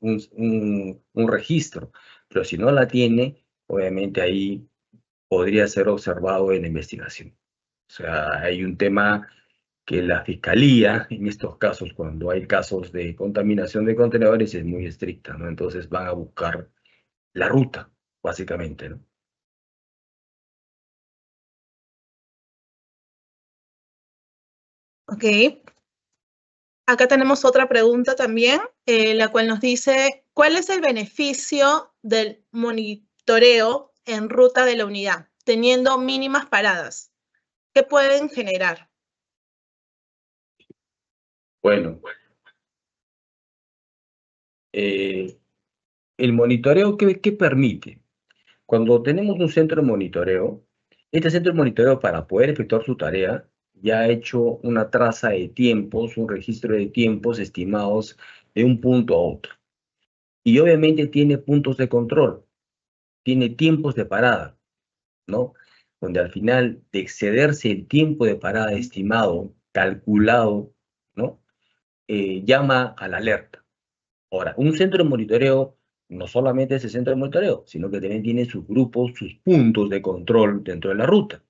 un registro, pero si no la tiene, obviamente ahí podría ser observado en la investigación. O sea, hay un tema que la fiscalía, en estos casos, cuando hay casos de contaminación de contenedores, es muy estricta, ¿no? Entonces van a buscar la ruta, básicamente, ¿no? Ok. Acá tenemos otra pregunta también, la cual nos dice, ¿cuál es el beneficio del monitoreo en ruta de la unidad, teniendo mínimas paradas? ¿Qué pueden generar? Bueno, el monitoreo, ¿qué permite? Cuando tenemos un centro de monitoreo, este centro de monitoreo, para poder efectuar su tarea, ya ha hecho una traza de tiempos, un registro de tiempos estimados de un punto a otro. Y obviamente tiene puntos de control, tiene tiempos de parada, ¿no? Donde al final de excederse el tiempo de parada estimado, calculado, ¿no? Llama a la alerta. Ahora, un centro de monitoreo no solamente es el centro de monitoreo, sino que también tiene sus grupos, sus puntos de control dentro de la ruta,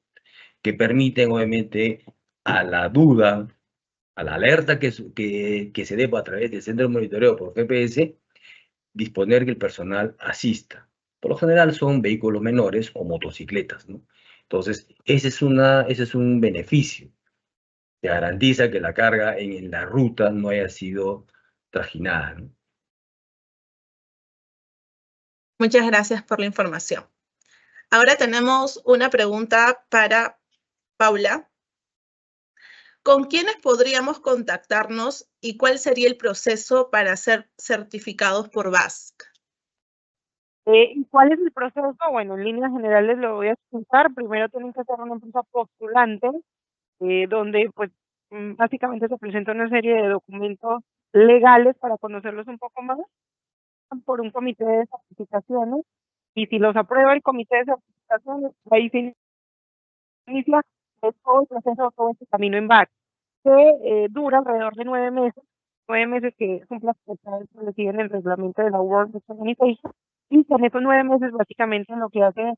que permiten obviamente a la duda, a la alerta que se dé a través del centro de monitoreo por GPS, disponer que el personal asista. Por lo general son vehículos menores o motocicletas, ¿no? Entonces, ese es un beneficio. Te garantiza que la carga en la ruta no haya sido trajinada, ¿no? Muchas gracias por la información. Ahora tenemos una pregunta para Paula. ¿Con quiénes podríamos contactarnos y cuál sería el proceso para ser certificados por BASC? ¿Cuál es el proceso? Bueno, en líneas generales lo voy a explicar. Primero tienen que ser una empresa postulante, donde pues básicamente se presenta una serie de documentos legales para conocerlos un poco más por un comité de certificaciones, y si los aprueba el comité de certificaciones, ahí se inicia todo el proceso, todo este camino en BASC, que dura alrededor de 9 meses, que es un plazo establecido en el reglamento de la World Health Organization, y con esos 9 meses básicamente lo que hace la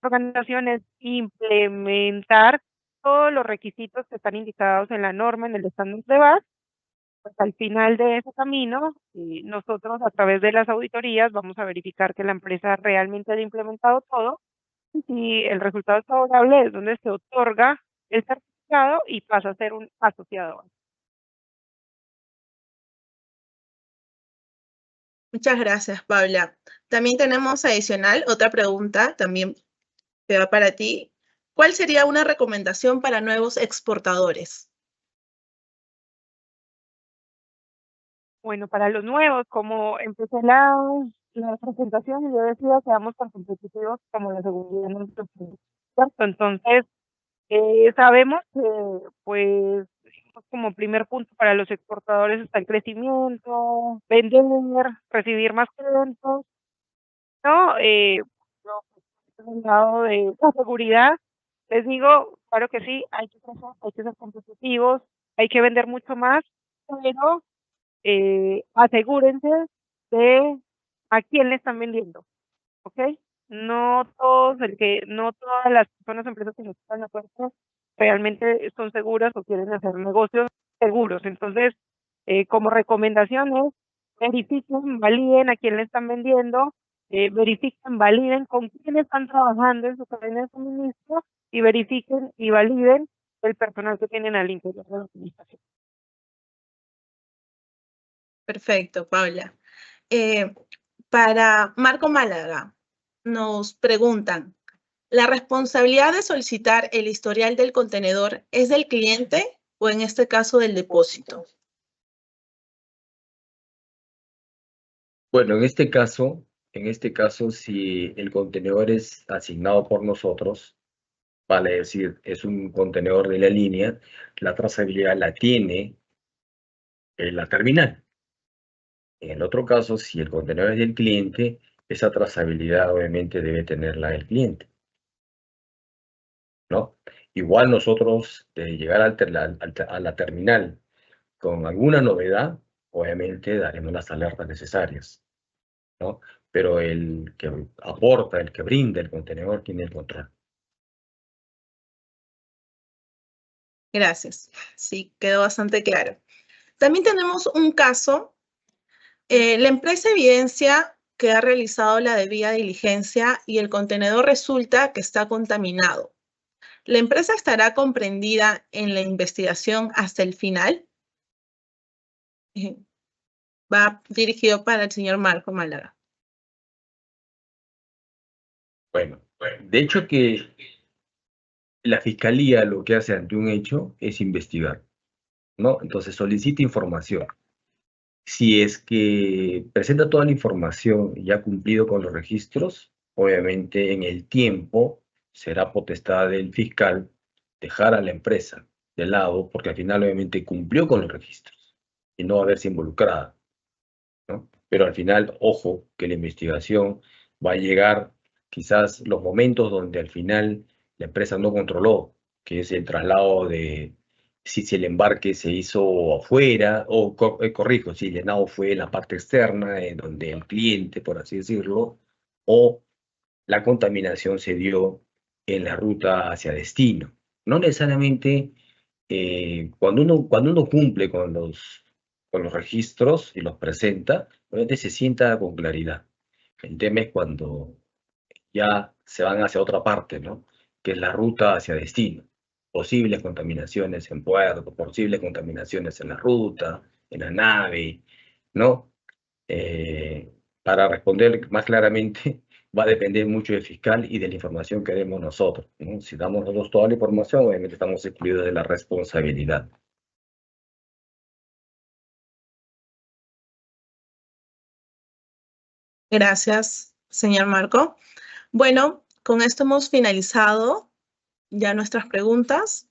organización es implementar todos los requisitos que están indicados en la norma, en el estándar de BASC. Pues al final de ese camino, nosotros a través de las auditorías vamos a verificar que la empresa realmente haya implementado todo, y si el resultado es favorable es donde se otorga el certificado y pasa a ser un asociado. Muchas gracias, Paula. También tenemos adicional otra pregunta, también que va para ti. ¿Cuál sería una recomendación para nuevos exportadores? Bueno, para los nuevos, como empecé la presentación, yo decía, seamos tan competitivos como la seguridad en nuestro país, ¿cierto? Entonces, sabemos que, pues, como primer punto para los exportadores está el crecimiento, vender, recibir más clientes, ¿no? Por el lado de la seguridad, les digo, claro que sí, hay que crecer, hay que ser competitivos, hay que vender mucho más, pero asegúrense de a quién le están vendiendo, ¿ok? No todas las personas, empresas que nos están la puerta realmente son seguras o quieren hacer negocios seguros. Entonces, como recomendación es verifiquen, validen a quién le están vendiendo, verifiquen, validen con quién están trabajando en su cadena de suministro y verifiquen y validen el personal que tienen al interior de la organización. Perfecto, Paula. Para Marco Málaga, nos preguntan, ¿la responsabilidad de solicitar el historial del contenedor es del cliente o en este caso del depósito? Bueno, en este caso, si el contenedor es asignado por nosotros, vale decir, es un contenedor de la línea, la trazabilidad la tiene la terminal. En el otro caso, si el contenedor es del cliente, esa trazabilidad obviamente debe tenerla el cliente, ¿no? Igual nosotros, de llegar a la terminal con alguna novedad, obviamente daremos las alertas necesarias, ¿no? Pero el que aporta, el que brinda el contenedor tiene el control. Gracias. Sí, quedó bastante claro. También tenemos un caso. La empresa evidencia que ha realizado la debida diligencia y el contenedor resulta que está contaminado. ¿La empresa estará comprendida en la investigación hasta el final? Va dirigido para el señor Marco Málaga. Bueno, de hecho que la fiscalía lo que hace ante un hecho es investigar, ¿no? Entonces solicita información. Si es que presenta toda la información y ha cumplido con los registros, obviamente en el tiempo será potestad del fiscal dejar a la empresa de lado, porque al final obviamente cumplió con los registros y no va a verse involucrada, ¿no? pero al final, ojo, que la investigación va a llegar quizás los momentos donde al final la empresa no controló, que es el traslado de si el embarque se hizo afuera, o corrijo, si el llenado fue en la parte externa, en donde el cliente, por así decirlo, o la contaminación se dio en la ruta hacia destino. No necesariamente cuando uno cumple con los registros y los presenta, obviamente se sienta con claridad. El tema es cuando ya se van hacia otra parte, ¿no? Que es la ruta hacia destino. Posibles contaminaciones en puerto, posibles contaminaciones en la ruta, en la nave, ¿no? Para responder más claramente, va a depender mucho del fiscal y de la información que demos nosotros, ¿no? Si damos nosotros toda la información, obviamente estamos excluidos de la responsabilidad. Gracias, señor Marco. Bueno, con esto hemos finalizado ya nuestras preguntas.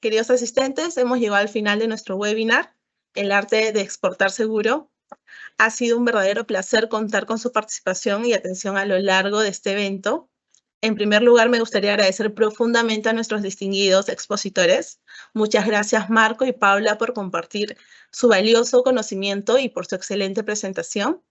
Queridos asistentes, hemos llegado al final de nuestro webinar, El arte de exportar seguro. Ha sido un verdadero placer contar con su participación y atención a lo largo de este evento. En primer lugar, me gustaría agradecer profundamente a nuestros distinguidos expositores. Muchas gracias, Marco y Paula, por compartir su valioso conocimiento y por su excelente presentación.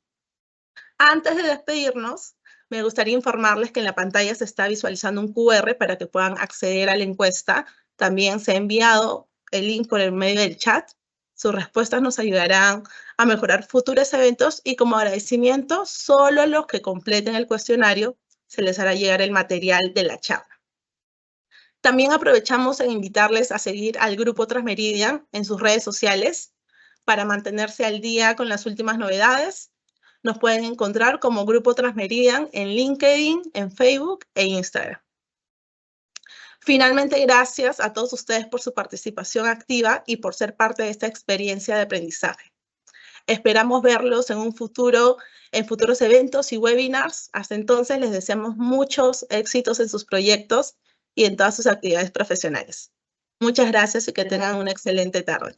Antes de despedirnos, me gustaría informarles que en la pantalla se está visualizando un QR para que puedan acceder a la encuesta. También se ha enviado el link por el medio del chat. Sus respuestas nos ayudarán a mejorar futuros eventos y como agradecimiento, solo a los que completen el cuestionario se les hará llegar el material de la charla. También aprovechamos en invitarles a seguir al Grupo Transmeridian en sus redes sociales para mantenerse al día con las últimas novedades. Nos pueden encontrar como Grupo Transmeridian en LinkedIn, en Facebook e Instagram. Finalmente, gracias a todos ustedes por su participación activa y por ser parte de esta experiencia de aprendizaje. Esperamos verlos en futuros eventos y webinars. Hasta entonces, les deseamos muchos éxitos en sus proyectos y en todas sus actividades profesionales. Muchas gracias y que tengan una excelente tarde.